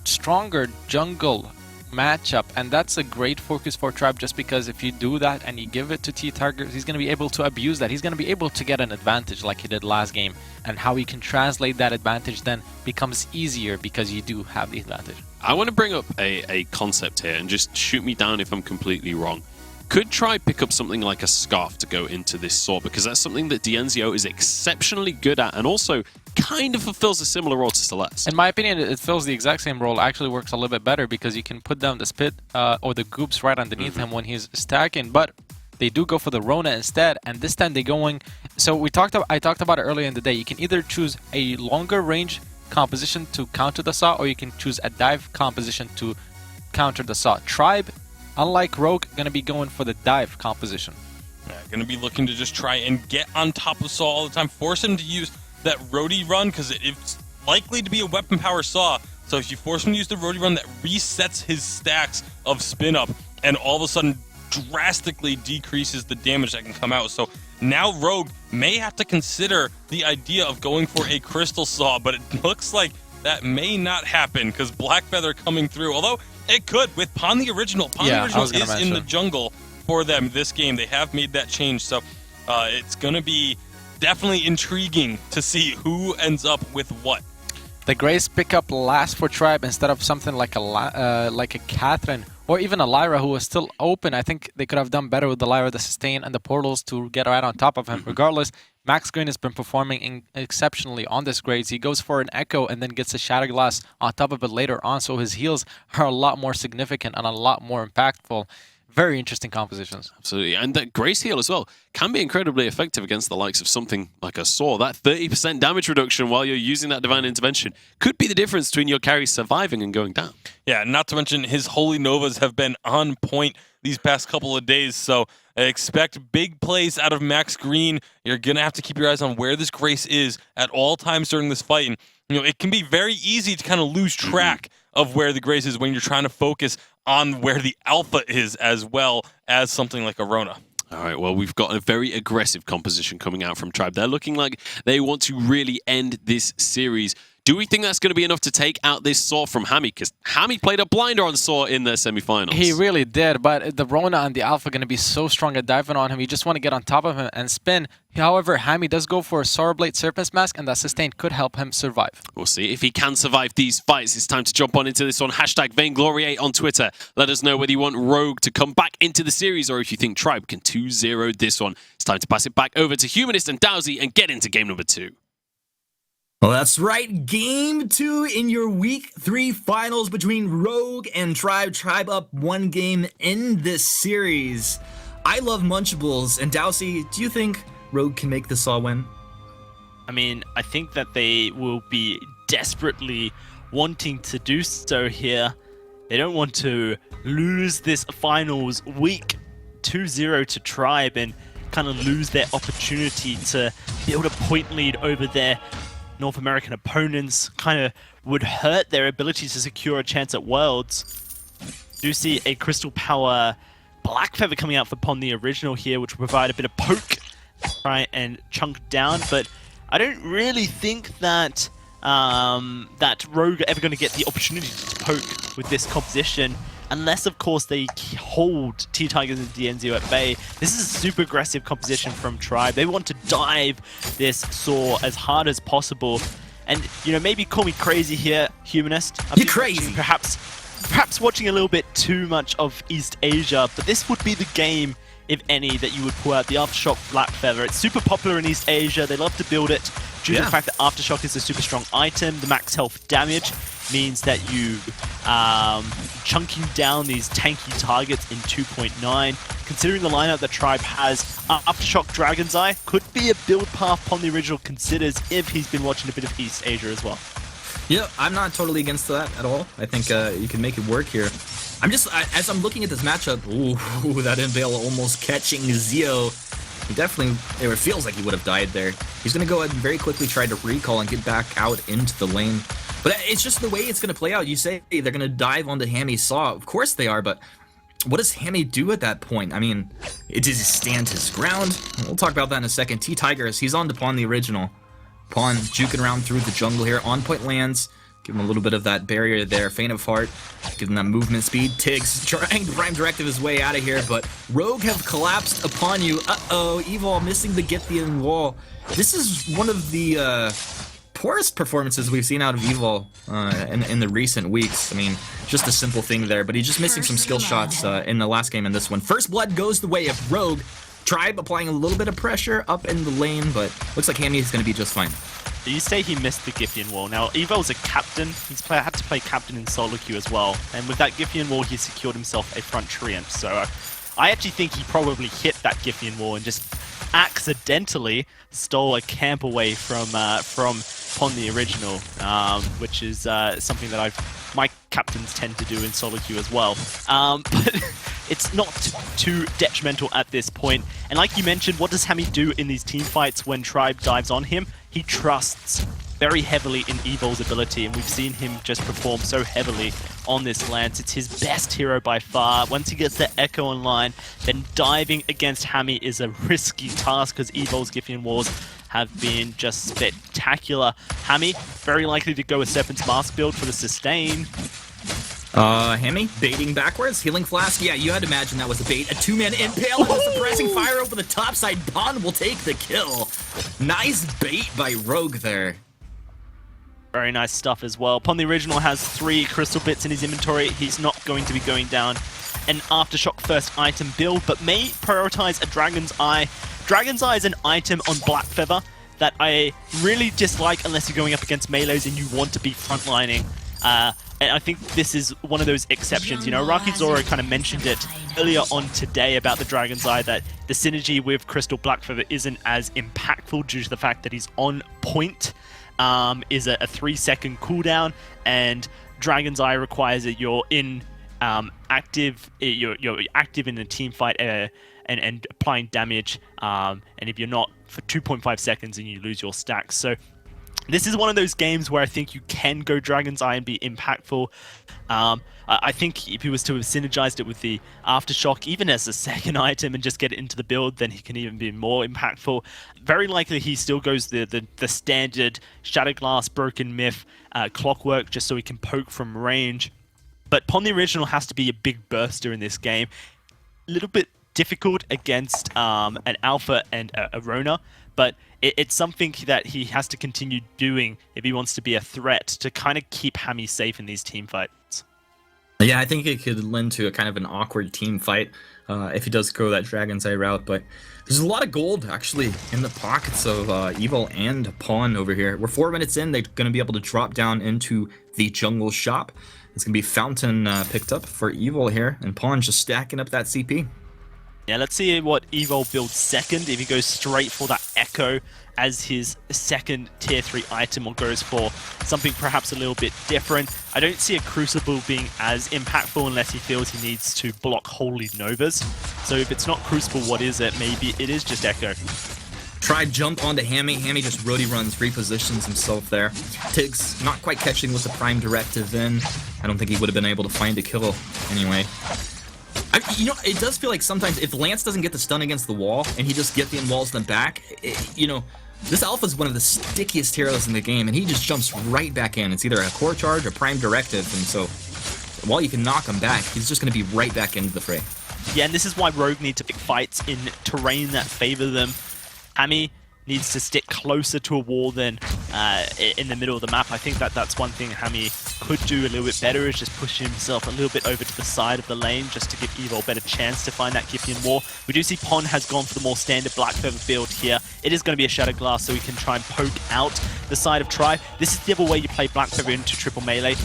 stronger jungle matchup, and that's a great focus for Tribe, just because if you do that and you give it to T-Tigers, he's going to be able to abuse that. He's going to be able to get an advantage like he did last game, and how he can translate that advantage then becomes easier because you do have the advantage. I want to bring up a concept here, and just shoot me down if I'm completely wrong. Could Tribe pick up something like a Scarf to go into this Saw? Because that's something that D'Enzio is exceptionally good at, and also kind of fulfills a similar role to Celeste. In my opinion, it fills the exact same role. Actually works a little bit better because you can put down the spit or the goops right underneath him when he's stacking. But they do go for the Rona instead, and this time they're going... So I talked about it earlier in the day. You can either choose a longer range composition to counter the Saw, or you can choose a dive composition to counter the Saw. Tribe, unlike Rogue, going to be going for the dive composition. Yeah, going to be looking to just try and get on top of Saw all the time. Force him to use that roadie run, because it's likely to be a weapon power Saw. So if you force him to use the roadie run, that resets his stacks of spin up, and all of a sudden drastically decreases the damage that can come out. So now Rogue may have to consider the idea of going for a Crystal Saw, but it looks like that may not happen, because Black Feather coming through, although it could with Pawn the Original. Pawn the Original is in the jungle for them this game. They have made that change, so it's going to be definitely intriguing to see who ends up with what. The Grace pick up last for Tribe instead of something like a Catherine or even a Lyra, who was still open. I think they could have done better with the Lyra, the sustain, and the portals to get right on top of him. Regardless, Max Green has been performing exceptionally on this Grace. He goes for an Echo and then gets a Shatter Glass on top of it later on, so his heals are a lot more significant and a lot more impactful. Very interesting compositions. Absolutely. And that Grace heal as well can be incredibly effective against the likes of something like a Saw. That 30% damage reduction while you're using that Divine Intervention could be the difference between your carry surviving and going down. Yeah, not to mention his Holy Novas have been on point these past couple of days, so expect big plays out of Max Green. You're going to have to keep your eyes on where this Grace is at all times during this fight. And, you know, it can be very easy to kind of lose track of where the Grace is when you're trying to focus on where the Alpha is, as well as something like a Rona. All right, well, we've got a very aggressive composition coming out from Tribe. They're looking like they want to really end this series Do we think that's going to be enough to take out this Saw from Hammy? Because Hammy played a blinder on Saw in the semifinals. He really did, but the Rona and the Alpha are going to be so strong at diving on him. You just want to get on top of him and spin. However, Hammy does go for a Solar Blade Serpent's Mask, and that sustain could help him survive. We'll see if he can survive these fights. It's time to jump on into this one. Hashtag Vainglory8 on Twitter. Let us know whether you want Rogue to come back into the series or if you think Tribe can 2-0 this one. It's time to pass it back over to Humanist and Dowsy and get into game number 2. Well, that's right. Game 2 in your Week 3 finals between Rogue and Tribe. Tribe up 1 game in this series. I love Munchables. And Dowsy, do you think Rogue can make the Saw win? I mean, I think that they will be desperately wanting to do so here. They don't want to lose this finals week 2-0 to Tribe and kind of lose their opportunity to build a point lead over their North American opponents. Kind of would hurt their ability to secure a chance at Worlds. Do see a Crystal Power Black Feather coming out for Pon the Original here, which will provide a bit of poke, try and chunk down, but I don't really think that that Rogue are ever going to get the opportunity to poke with this composition, unless of course they hold T-Tigers and DNZO at bay. This is a super aggressive composition from Tribe. They want to dive this Saw as hard as possible. And, you know, maybe call me crazy here, Humanist. You're crazy. Perhaps watching a little bit too much of East Asia, but this would be the game, if any, that you would pull out the Aftershock Black Feather. It's super popular in East Asia. They love to build it due to the fact that Aftershock is a super strong item. The max health damage means that you chunking down these tanky targets in 2.9. Considering the lineup that Tribe has, Aftershock Dragon's Eye could be a build path Pon the Original considers if he's been watching a bit of East Asia as well. Yeah, I'm not totally against that at all. I think you can make it work here. As I'm looking at this matchup, ooh, that Impale almost catching Zio. He definitely, it feels like he would have died there. He's going to go ahead and very quickly try to recall and get back out into the lane. But it's just the way it's going to play out. You say they're going to dive onto Hammy's Saw. Of course they are, but what does Hammy do at that point? I mean, does he stand his ground? We'll talk about that in a second. T-Tigers, he's on to Pon the Original. Pon juking around through the jungle here. On point lands. Give him a little bit of that barrier there. Faint of Heart. Give him that movement speed. Tiggs trying to prime directive his way out of here, but Rogue have collapsed upon you. Uh-oh, Evil missing the Githian wall. This is one of the poorest performances we've seen out of Evil in the recent weeks. I mean, just a simple thing there, but he's just missing some skill shots in the last game in this one. First blood goes the way of Rogue. Tribe applying a little bit of pressure up in the lane, but looks like Hammy is going to be just fine. You say he missed the Githian wall. Now, Evo's a captain. He's had to play captain in solo queue as well. And with that Githian wall, he secured himself a front treant. So I actually think he probably hit that Githian wall and just accidentally stole a camp away from Pon the Original, which is something that my captains tend to do in solo queue as well. But it's not too detrimental at this point. And like you mentioned, what does Hammy do in these team fights when Tribe dives on him? He trusts very heavily in Evo's ability, and we've seen him just perform so heavily on this Lance. It's his best hero by far. Once he gets the Echo online, then diving against Hammy is a risky task because Evo's Githian walls have been just spectacular. Hammy, very likely to go with Serpent's Mask build for the sustain. Hammy, baiting backwards, healing flask. Yeah, you had to imagine that was a bait. A two-man impale and a suppressing fire over the top side. Pon will take the kill. Nice bait by Rogue there. Very nice stuff as well. Pon the Original has 3 crystal bits in his inventory. He's not going to be going down an Aftershock first item build, but may prioritize a Dragon's Eye. Dragon's Eye is an item on Black Feather that I really dislike unless you're going up against melees and you want to be frontlining. And I think this is one of those exceptions. You know, Raki Zoro kind of mentioned it earlier on today about the Dragon's Eye, that the synergy with Crystal Black Feather isn't as impactful due to the fact that he's on point, is a 3-second cooldown, and Dragon's Eye requires that you're in active, you're active in a team fight and applying damage, and if you're not for 2.5 seconds, and you lose your stacks. So This is one of those games where I think you can go Dragon's Eye and be impactful. I think if he was to have synergized it with the Aftershock, even as a second item, and just get it into the build, then he can even be more impactful. Very likely he still goes the standard Shatterglass, Broken Myth, Clockwork, just so he can poke from range. But Pon the Original has to be a big burster in this game. A little bit difficult against an Alpha and a Rona, but it's something that he has to continue doing if he wants to be a threat to kind of keep Hammy safe in these team fights. Yeah, I think it could lend to a kind of an awkward team fight if he does go that Dragon's Eye route, but there's a lot of gold actually in the pockets of Evil and Pon over here. We're 4 minutes in, they're going to be able to drop down into the jungle shop. It's going to be Fountain picked up for Evil here, and Pon just stacking up that CP. Yeah, let's see what Evo builds second, if he goes straight for that Echo as his second tier 3 item or goes for something perhaps a little bit different. I don't see a Crucible being as impactful unless he feels he needs to block Holy Novas. So if it's not Crucible, what is it? Maybe it is just Echo. Tribe jump onto Hammy. Hammy just roadie runs, repositions himself there. Tiggs not quite catching with the Prime Directive in. I don't think he would have been able to find a kill anyway. You know, it does feel like sometimes if Lance doesn't get the stun against the wall and he just get the walls in the back, you know, this Alpha is one of the stickiest heroes in the game, and he just jumps right back in. It's either a core charge or Prime Directive, and so while you can knock him back, he's just going to be right back into the fray. Yeah, and this is why Rogue needs to pick fights in terrain that favor them. Hammy needs to stick closer to a wall than in the middle of the map. I think that's one thing Hammy could do a little bit better, is just push himself a little bit over to the side of the lane just to give Evo a better chance to find that Gideon wall. We do see Pon has gone for the more standard Black Feather build here. It is going to be a Shadow Glass, so he can try and poke out the side of Tribe. This is the other way you play Black Feather into triple melee.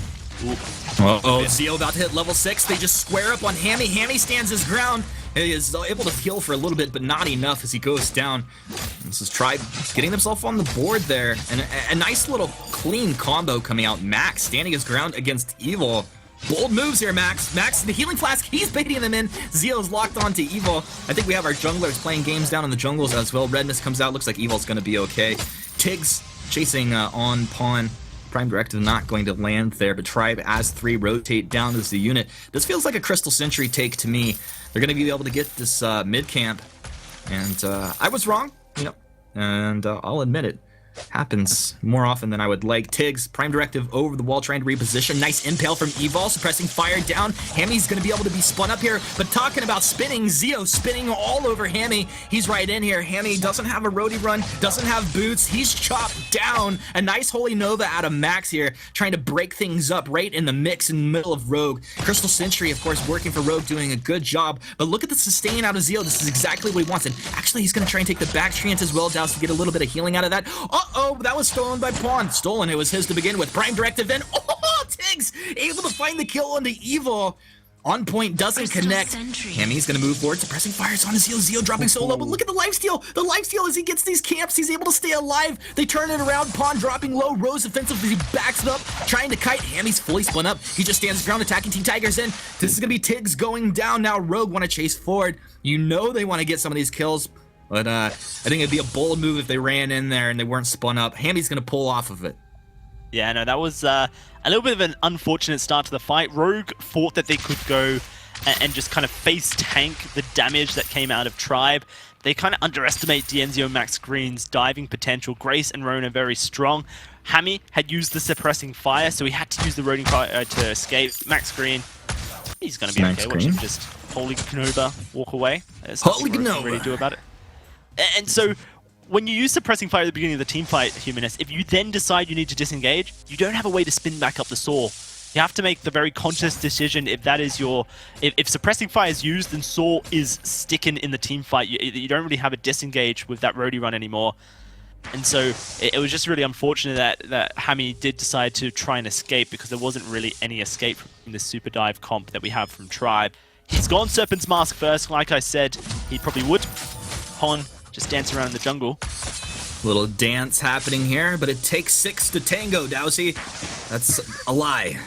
Uh-oh, Zio about to hit level 6. They just square up on Hammy. Hammy stands his ground. He is able to heal for a little bit, but not enough as he goes down. This is Tribe getting themselves on the board there. And a nice little clean combo coming out. Max standing his ground against Evil. Bold moves here, Max. Max, the healing flask, he's baiting them in. Zio's locked onto Evil. I think we have our junglers playing games down in the jungles as well. Redness comes out. Looks like Evil's going to be okay. Tiggs chasing on Pon. Prime Directive not going to land there, but Tribe as 3 rotate down as the unit. This feels like a Crystal Sentry take to me. They're going to be able to get this mid camp, and I was wrong, you know, and I'll admit it. Happens more often than I would like. Tiggs, Prime Directive over the wall trying to reposition. Nice impale from Evol, suppressing fire down. Hammy's going to be able to be spun up here, but talking about spinning, Zio spinning all over Hammy. He's right in here. Hammy doesn't have a roadie run, doesn't have boots. He's chopped down. A nice Holy Nova out of Max here, trying to break things up right in the mix in the middle of Rogue. Crystal Sentry, of course, working for Rogue, doing a good job, but look at the sustain out of Zio. This is exactly what he wants, and actually he's going to try and take the back treant as well, Douse, to get a little bit of healing out of that. Uh-oh, that was stolen by Pon. Stolen, it was his to begin with. Prime Directive in. Oh, Tiggs able to find the kill on the Evil. On point doesn't connect. Hammy's gonna move forward, suppressing fires on Zio. Zio dropping solo, but look at the lifesteal. The lifesteal as he gets these camps, he's able to stay alive. They turn it around. Pon dropping low. Rose offensive as he backs it up, trying to kite. Hammy's fully spun up. He just stands his ground, attacking Team Tigers in. This is gonna be Tiggs going down now. Rogue want to chase forward. You know they want to get some of these kills. But I think it'd be a bold move if they ran in there and they weren't spun up. Hammy's going to pull off of it. Yeah, no, that was a little bit of an unfortunate start to the fight. Rogue thought that they could go and just kind of face tank the damage that came out of Tribe. They kind of underestimate Dienzio Max Green's diving potential. Grace and Rona very strong. Hammy had used the suppressing fire, so he had to use the roading fire to escape. Max Green, he's going to be okay. Watch him just Holy Nova walk away. There's Holy nothing Rogue Nova can really do about it. And so, when you use suppressing fire at the beginning of the team fight, Humanist, if you then decide you need to disengage, you don't have a way to spin back up the saw. You have to make the very conscious decision if that is your... If suppressing fire is used, then saw is sticking in the team fight. You don't really have a disengage with that roadie run anymore. And so, it was just really unfortunate that Hammy did decide to try and escape, because there wasn't really any escape from the super dive comp that we have from Tribe. He's gone Serpent's Mask first, like I said, he probably would. Pon just dance around in the jungle. Little dance happening here, but it takes 6 to tango, Dowsey. That's a lie.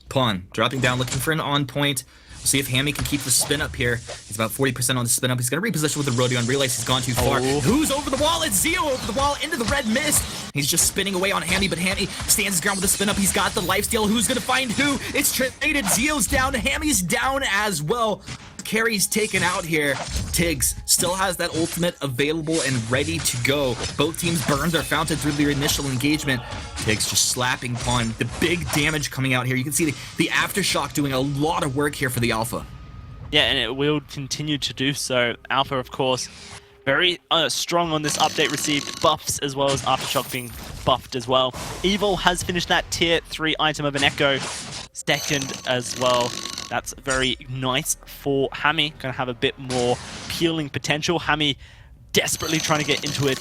Pon dropping down, looking for an on point. See if Hammy can keep the spin up here. He's about 40% on the spin up. He's going to reposition with the rodeo and realize he's gone too far. Who's over the wall? It's Zio over the wall into the red mist. He's just spinning away on Hammy, but Hammy stands his ground with the spin up. He's got the lifesteal. Who's going to find who? It's traded. Zio's down. Hammy's down as well. Carry's taken out here. Tiggs still has that ultimate available and ready to go. Both teams burned their fountain through their initial engagement. Tiggs just slapping upon the big damage coming out here. You can see the aftershock doing a lot of work here for the Alpha. Yeah, and it will continue to do so. Alpha, of course, very strong on this update, received buffs as well as aftershock being buffed as well. Evil has finished that tier 3 item of an Echo, second as well. That's very nice for Hammy. Going to have a bit more peeling potential. Hammy desperately trying to get into a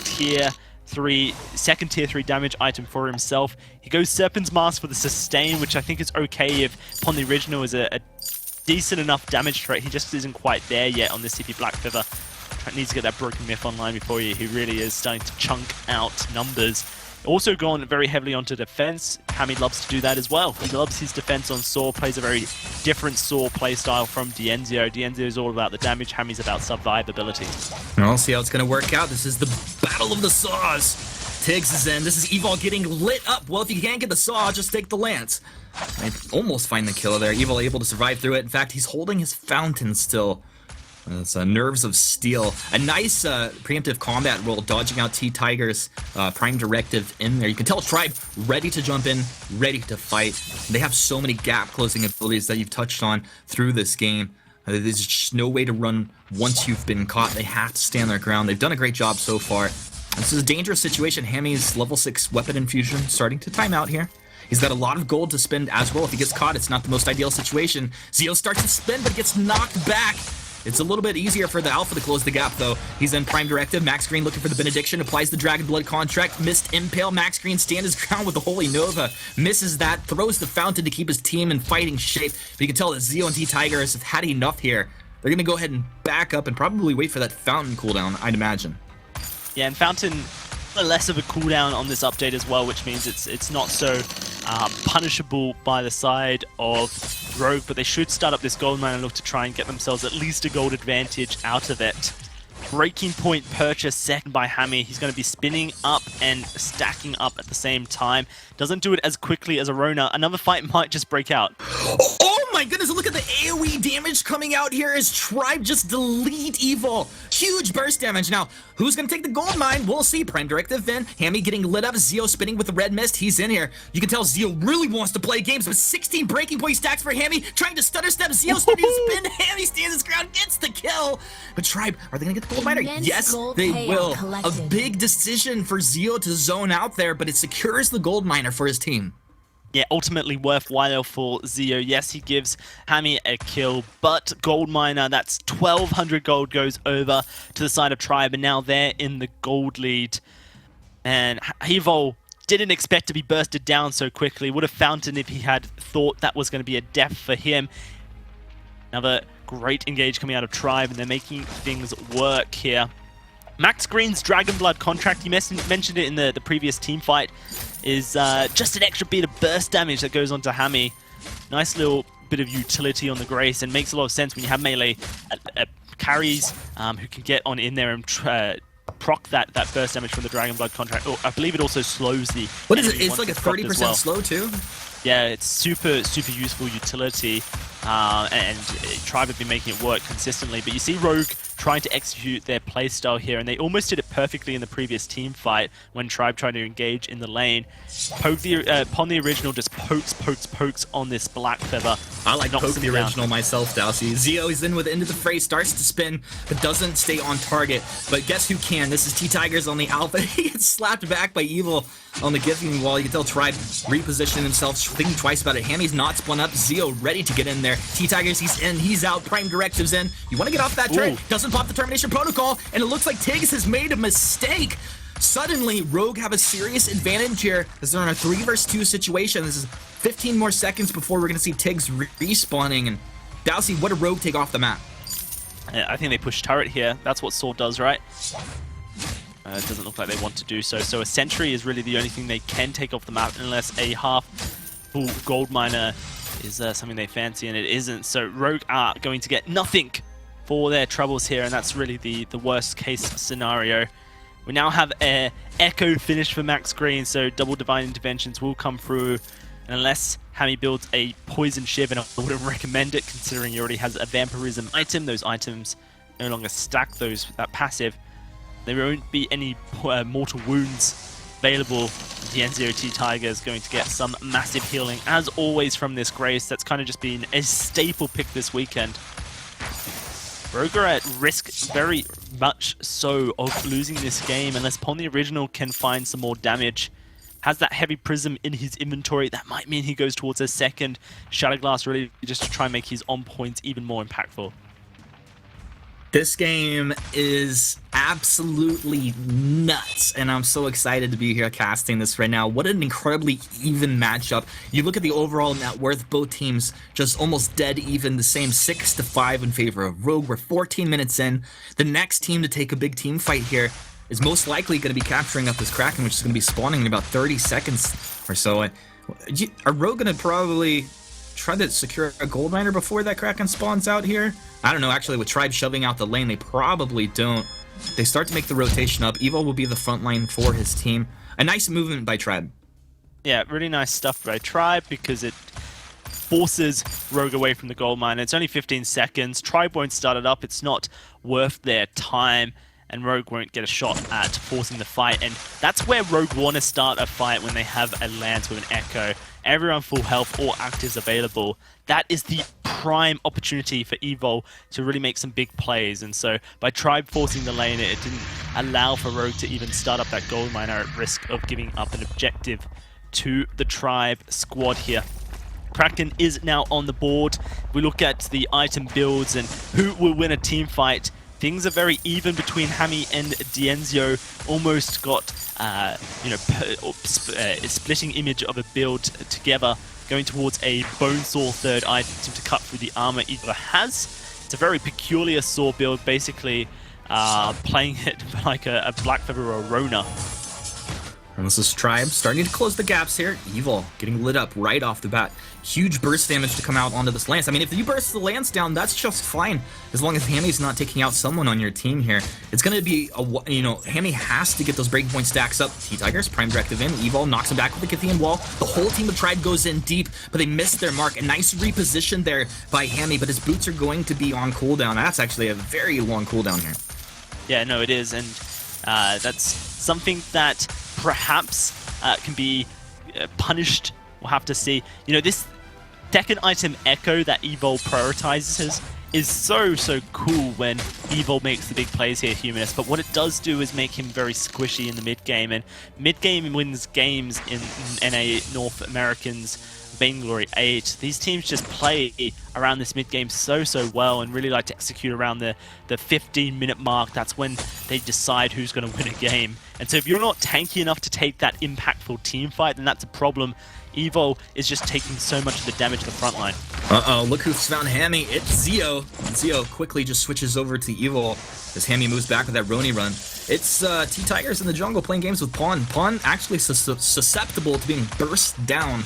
second tier 3 damage item for himself. He goes Serpent's Mask for the sustain, which I think is okay if upon the original is a decent enough damage threat. He just isn't quite there yet on this CP Black Feather. Needs to get that Broken Myth online before he really is starting to chunk out numbers. Also gone very heavily onto defense. Hammy loves to do that as well. He loves his defense on Saw, plays a very different Saw playstyle from Dienzio. Dienzio is all about the damage, Hammy's about survivability. We'll see how it's going to work out. This is the battle of the saws. Tiggs is in. This is Evil getting lit up. Well, if you can't get the saw, just take the lance. I almost find the kill there. Evil able to survive through it. In fact, he's holding his fountain still. It's Nerves of Steel. A nice preemptive combat roll, dodging out T-Tiger's Prime Directive in there. You can tell Tribe ready to jump in, ready to fight. They have so many gap-closing abilities that you've touched on through this game. There's just no way to run once you've been caught. They have to stand their ground. They've done a great job so far. This is a dangerous situation. Hammy's level 6 weapon infusion starting to time out here. He's got a lot of gold to spend as well. If he gets caught, it's not the most ideal situation. Zio starts to spin, but gets knocked back. It's a little bit easier for the Alpha to close the gap, though. He's in Prime Directive. Max Green looking for the Benediction. Applies the Dragon Blood contract. Missed Impale. Max Green stand his ground with the Holy Nova. Misses that. Throws the Fountain to keep his team in fighting shape. But you can tell that Zio and T-Tigers have had enough here. They're going to go ahead and back up and probably wait for that Fountain cooldown, I'd imagine. Yeah, and Fountain less of a cooldown on this update as well, which means it's not so punishable by the side of Rogue, but they should start up this gold mine and look to try and get themselves at least a gold advantage out of it. Breaking point purchase second by Hammy. He's going to be spinning up and stacking up at the same time. Doesn't do it as quickly as Arona. Another fight might just break out. Oh my goodness, look at the AoE damage coming out here as Tribe just delete Evil. Huge burst damage. Now, who's going to take the gold mine? We'll see. Prime Directive then. Hammy getting lit up. Zio spinning with the red mist. He's in here. You can tell Zio really wants to play games, but 16 breaking point stacks for Hammy. Trying to stutter step. Zio starting to spin. Hammy stands his ground, gets the kill. But Tribe, are they going to get the gold miner? Yes, they will. A big decision for Zio to zone out there, but it secures the gold miner for his team. Yeah, ultimately worthwhile for Zio. Yes, he gives Hammy a kill, but gold miner, that's 1,200 gold goes over to the side of Tribe, and now they're in the gold lead. And Evil didn't expect to be bursted down so quickly. Would have Fountain if he had thought that was going to be a death for him. Another great engage coming out of Tribe, and they're making things work here. Max Green's Dragon Blood contract, he mentioned it in the previous team fight, is just an extra bit of burst damage that goes onto Hammy. Nice little bit of utility on the Grace, and makes a lot of sense when you have melee carries who can get on in there and proc that burst damage from the Dragon Blood contract. Oh, I believe it also slows the... What is it? It's like a 30% slow too? Yeah, it's super useful utility, and Tribe have been making it work consistently. But you see Rogue trying to execute their playstyle here, and they almost did it perfectly in the previous team fight when Tribe tried to engage in the lane. Upon the original, just pokes on this Black Feather. I like poke the original myself, Dowsy. Zio is in with Into the Fray, starts to spin, but doesn't stay on target. But guess who can? This is T-Tigers on the Alpha. He gets slapped back by Evil on the gifting wall. You can tell Tribe repositioning himself, thinking twice about it. Hammy's not spun up. Zio ready to get in there. T-Tigers, he's in, he's out. Prime Directive's in. You want to get off that turret? Doesn't pop the Termination Protocol, and it looks like Tiggs has made a mistake. Suddenly, Rogue have a serious advantage here as they're in a 3 versus 2 situation. This is 15 more seconds before we're going to see Tiggs respawning. And Dowsy, what did Rogue take off the map? I think they push turret here. That's what Sword does, right? It doesn't look like they want to do so. So a sentry is really the only thing they can take off the map unless a half full gold miner is something they fancy, and it isn't. So Rogue are going to get nothing for their troubles here, and that's really the worst case scenario. We now have an Echo finish for Max Green, so double Divine Interventions will come through. And unless Hammy builds a Poison Shiv, and I wouldn't recommend it considering he already has a Vampirism item, those items no longer stack that passive. There won't be any Mortal Wounds available. The N0T Tiger is going to get some massive healing, as always, from this Grace. That's kind of just been a staple pick this weekend. Rogue are at risk, very much so, of losing this game unless Pon the Original can find some more damage. Has that Heavy Prism in his inventory. That might mean he goes towards a second Shatterglass, really just to try and make his on-points even more impactful. This game is absolutely nuts, and I'm so excited to be here casting this right now. What an incredibly even matchup. You look at the overall net worth, both teams just almost dead even, the same 6-5 in favor of Rogue. We're 14 minutes in. The next team to take a big team fight here is most likely going to be capturing up this Kraken, which is going to be spawning in about 30 seconds or so. Are Rogue going to probably try to secure a gold miner before that Kraken spawns out here? I don't know, actually, with Tribe shoving out the lane, they probably don't. They start to make the rotation up. Evo will be the front line for his team. A nice movement by Tribe. Yeah, really nice stuff by Tribe, because it forces Rogue away from the gold mine. It's only 15 seconds. Tribe won't start it up. It's not worth their time, and Rogue won't get a shot at forcing the fight. And that's where Rogue want to start a fight, when they have a Lance with an Echo. Everyone full health, all actives available. That is the prime opportunity for Evo to really make some big plays. And so by Tribe forcing the lane, it didn't allow for Rogue to even start up that gold miner, at risk of giving up an objective to the Tribe squad here. Kraken is now on the board. We look at the item builds and who will win a team fight. Things are very even between Hammy and Dienzio. Almost got, splitting image of a build together, going towards a Bonesaw third item to cut through the armor Evo has. It's a very peculiar saw build, basically playing it like a Black Feather or a Rona. And this is Tribe starting to close the gaps here. Evil getting lit up right off the bat. Huge burst damage to come out onto this Lance. I mean, if you burst the Lance down, that's just fine, as long as Hammy's not taking out someone on your team here. It's going to be, Hammy has to get those breakpoint stacks up. T-Tigers, prime directive in. Evil knocks him back with the Kithian wall. The whole team of Tribe goes in deep, but they missed their mark. A nice reposition there by Hammy, but his boots are going to be on cooldown. That's actually a very long cooldown here. Yeah, no, it is, and that's something that perhaps can be punished. We'll have to see. This second item Echo that Evil prioritizes is so cool when Evil makes the big plays here, Humanist. But what it does do is make him very squishy in the mid game, and mid game wins games in NA North Americans. Vainglory8. These teams just play around this mid game so well, and really like to execute around the 15-minute mark. That's when they decide who's going to win a game. And so if you're not tanky enough to take that impactful team fight, then that's a problem. Evo is just taking so much of the damage to the front line. Uh-oh, look who's found Hammy. It's Zio. Zio quickly just switches over to Evil as Hammy moves back with that Roni run. It's T-Tigers in the jungle playing games with Pawn. Pawn actually susceptible to being burst down.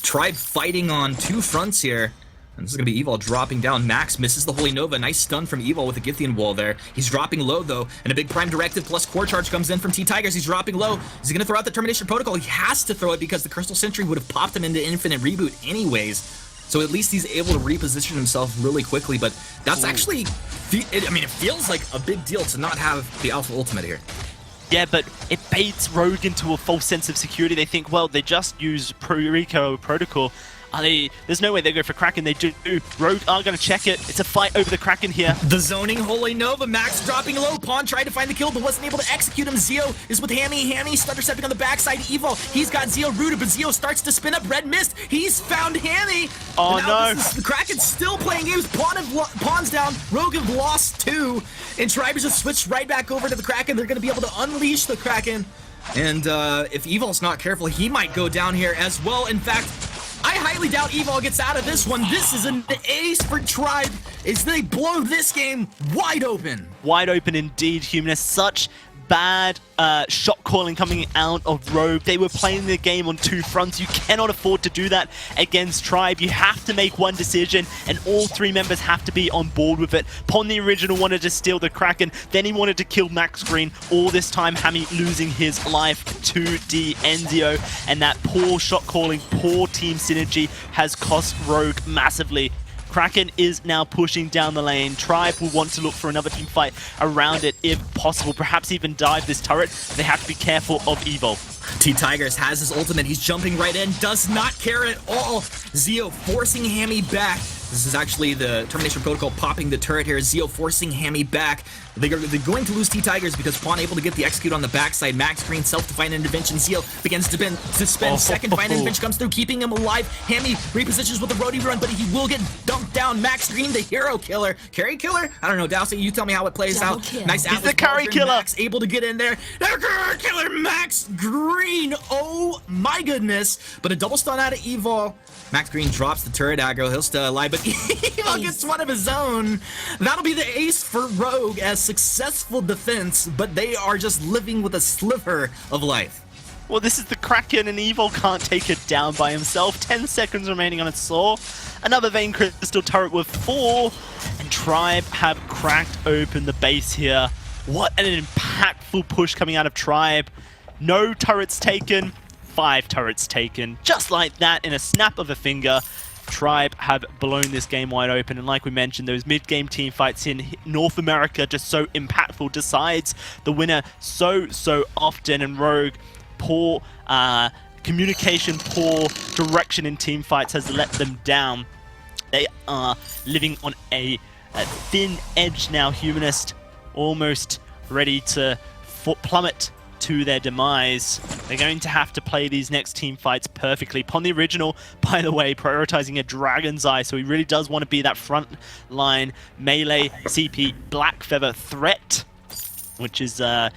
Tribe fighting on two fronts here. And this is going to be Evil dropping down. Max misses the Holy Nova. Nice stun from Evil with the Githian wall there. He's dropping low, though. And a big Prime Directive plus Core Charge comes in from T-Tigers. He's dropping low. Is he going to throw out the Termination Protocol? He has to throw it, because the Crystal Sentry would have popped him into Infinite Reboot anyways. So at least he's able to reposition himself really quickly. But that's actually... it feels like a big deal to not have the Alpha Ultimate here. Yeah, but it baits Rogue into a false sense of security. They think, well, they just used Rico Protocol. There's no way they go for Kraken. They do. Rogue are going to check it. It's a fight over the Kraken here. The zoning Holy Nova. Max dropping low. Pawn tried to find the kill, but wasn't able to execute him. Zio is with Hammy. Hammy intercepting on the backside. Evil. He's got Zio rooted, but Zio starts to spin up. Red mist. He's found Hammy. Oh, no. The Kraken's still playing games. Pawn's down. Rogue have lost 2. And Tribers just switched right back over to the Kraken. They're going to be able to unleash the Kraken. And if Evil's not careful, he might go down here as well. In fact, I highly doubt Evil gets out of this one. This is an ace for Tribe as they blow this game wide open. Wide open indeed, Humanist. Such bad shot calling coming out of Rogue. They were playing the game on two fronts. You cannot afford to do that against Tribe. You have to make one decision, and all three members have to be on board with it. Pon the original wanted to steal the Kraken, then he wanted to kill Max Green. All this time, Hammy losing his life to the Enzio, and that poor shot calling, poor team synergy has cost Rogue massively. Kraken is now pushing down the lane. Tribe will want to look for another team fight around it if possible. Perhaps even dive this turret. They have to be careful of Evo. T-Tigers has his ultimate. He's jumping right in. Does not care at all. Zio forcing Hammy back. This is actually the Termination Protocol popping the turret here. Zio forcing Hammy back. They're going to lose T-Tigers because Pawn able to get the execute on the backside. Max Green, self-defined intervention. Zio begins to spend second defined intervention, comes through, keeping him alive. Hammy repositions with the roadie run, but he will get dumped down. Max Green, the hero killer. Carry killer? I don't know, Dowsey, you tell me how it plays out. Nice He's the carry killer. Max able to get in there. The carry killer, Max Green. Oh my goodness. But a double stun out of Evil. Max Green drops the turret aggro. He'll still alive, but Evil gets one of his own. That'll be the ace for Rogue as successful defense, but they are just living with a sliver of life. Well, this is the Kraken, and Evil can't take it down by himself. 10 seconds remaining on its saw. Another Vein Crystal turret with 4, and Tribe have cracked open the base here. What an impactful push coming out of Tribe. No turrets taken. 5 turrets taken. Just like that, in a snap of a finger, Tribe have blown this game wide open. And like we mentioned, those mid-game team fights in North America just so impactful, decides the winner so often. And Rogue, poor communication, poor direction in team fights has let them down. They are living on a thin edge now. Humanist almost ready to plummet to their demise. They're going to have to play these next team fights perfectly. Pon the original, by the way, prioritizing a Dragon's Eye, so he really does want to be that front line melee CP Black Feather threat, which is a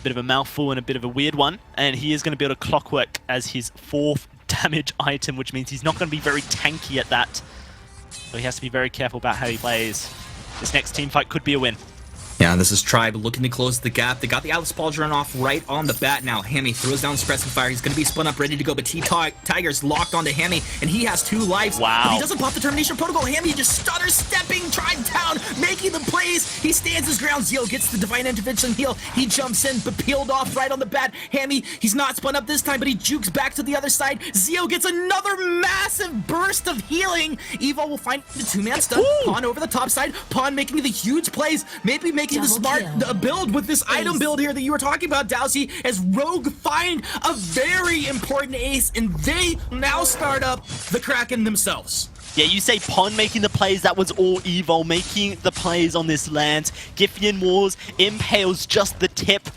bit of a mouthful and a bit of a weird one. And he is going to be able to clockwork as his 4th damage item, which means he's not going to be very tanky at that. So he has to be very careful about how he plays. This next team fight could be a win. Yeah, this is Tribe looking to close the gap. They got the Atlas Pauldron off right on the bat now. Hammy throws down Suppressing Fire. He's going to be spun up, ready to go, but T-Tiger's locked onto Hammy, and he has 2 lives. Wow. But he doesn't pop the Termination Protocol. Hammy just stutters stepping Tribe down, making the plays. He stands his ground. Zio gets the Divine Intervention heal. He jumps in, but peeled off right on the bat. Hammy, he's not spun up this time, but he jukes back to the other side. Zio gets another massive burst of healing. Evo will find the 2-man stun. Pawn over the top side. Pawn making the huge plays, maybe making the smart build with this item build here that you were talking about, Dowsey, as Rogue find a very important ace, and they now start up the Kraken themselves. Yeah, you say Pon making the plays, that was all Evo making the plays on this Lance. Giffian Wars impales just the tip,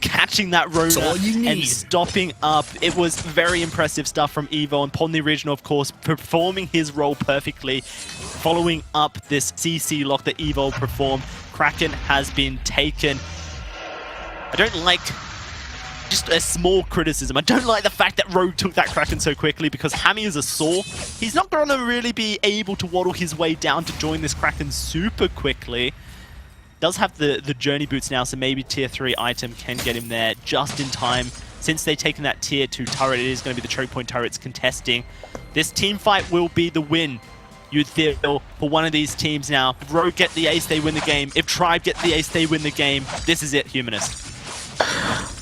catching that Rona and stopping up. It was very impressive stuff from Evo, and Pon the original, of course, performing his role perfectly, following up this CC lock that Evo performed. Kraken has been taken. I don't like, just a small criticism, I don't like the fact that Rogue took that Kraken so quickly, because Hammy is a Saw. He's not going to really be able to waddle his way down to join this Kraken super quickly. Does have the journey boots now, so maybe tier 3 item can get him there just in time. Since they've taken that tier 2 turret, it is going to be the choke point turrets contesting. This team fight will be the win, you'd feel, for one of these teams now. If Rogue get the ace, they win the game. If Tribe get the ace, they win the game. This is it, Humanist.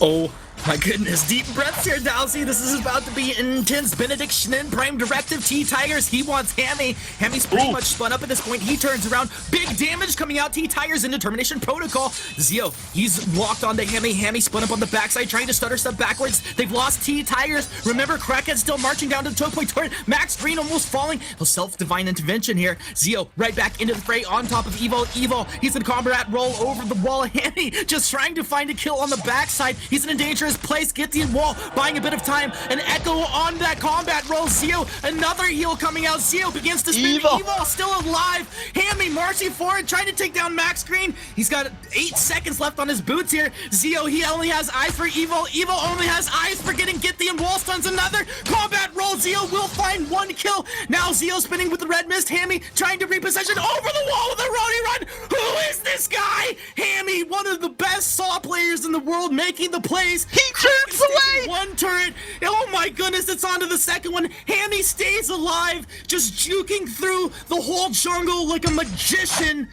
Oh my goodness, deep breaths here, Dowsey. This is about to be intense. Benediction in Prime Directive. T-Tigers, he wants Hammy. Hammy's pretty much spun up at this point. He turns around. Big damage coming out. T-Tigers into Termination Protocol. Zio, he's locked onto Hammy. Hammy spun up on the backside, trying to stutter step backwards. They've lost T-Tigers. Remember, Kraken still marching down to the choke point turret. Max Green almost falling. He'll self-divine intervention here. Zio right back into the fray on top of Evo. Evo, he's in combat roll over the wall. Hammy just trying to find a kill on the backside. He's in a dangerous place. Get the wall, buying a bit of time. An echo on that combat roll. Zio, another heal coming out. Zio begins to spin. Evo still alive. Hammy marching forward, trying to take down Max Green. He's got 8 seconds left on his boots here. Zio, he only has eyes for Evo. Evo only has eyes for getting Get the wall stuns. Another combat roll. Zio will find 1 kill. Now Zio spinning with the red mist. Hammy trying to repossession over the wall with a Roni run. Who is this guy? Hammy, one of the best Saw players in the world, making the plays. He turns away! 1 turret. Oh my goodness, it's on to the second one. Hammy stays alive, just juking through the whole jungle like a magician.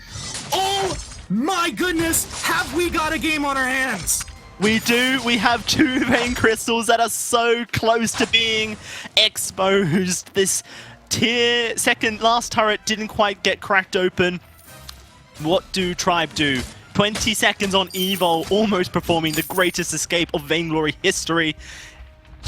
Oh my goodness, have we got a game on our hands? We do. We have 2 Vein Crystals that are so close to being exposed. This tier second last turret didn't quite get cracked open. What do Tribe do? 20 seconds on Evil, almost performing the greatest escape of Vainglory history.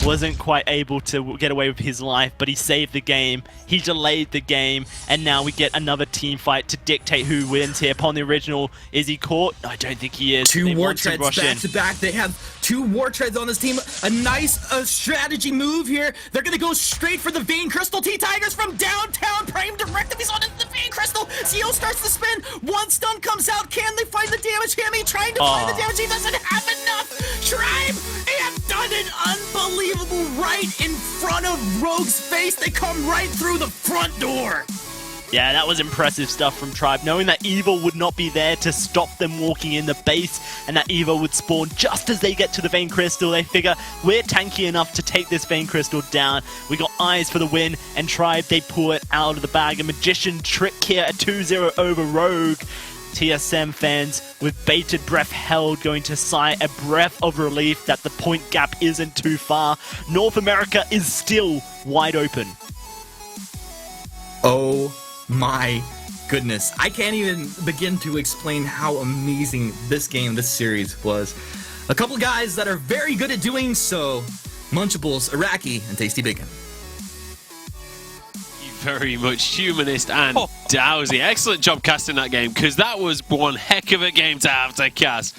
Wasn't quite able to get away with his life, but he saved the game. He delayed the game, and now we get another team fight to dictate who wins here. Upon the original, is he caught? I don't think he is. 2 war treads back to back. They have 2 war treads on this team. A nice strategy move here. They're gonna go straight for the Vein Crystal. T-Tigers from downtown. Prime directive. He's on the Vein Crystal. Zio starts to spin. 1 stun comes out. Can they find the damage? Hammy trying to find the damage. He doesn't have enough. Tribe, they have done it unbelievable right in front of Rogue's face. They come right through the front door. Yeah, that was impressive stuff from Tribe, knowing that Evil would not be there to stop them walking in the base, and that Evil would spawn just as they get to the Vein Crystal. They figure, we're tanky enough to take this Vein Crystal down. We got eyes for the win, and Tribe, they pull it out of the bag. A Magician trick here, a 2-0 over Rogue. TSM fans with bated breath held going to sigh a breath of relief that the point gap isn't too far. North America is still wide open. Oh my goodness. I can't even begin to explain how amazing this game, this series was. A couple guys that are very good at doing so. Munchables, Iraqi, and Tasty Bacon. Very much Humanist and Dowsy. Excellent job casting that game, because that was one heck of a game to have to cast.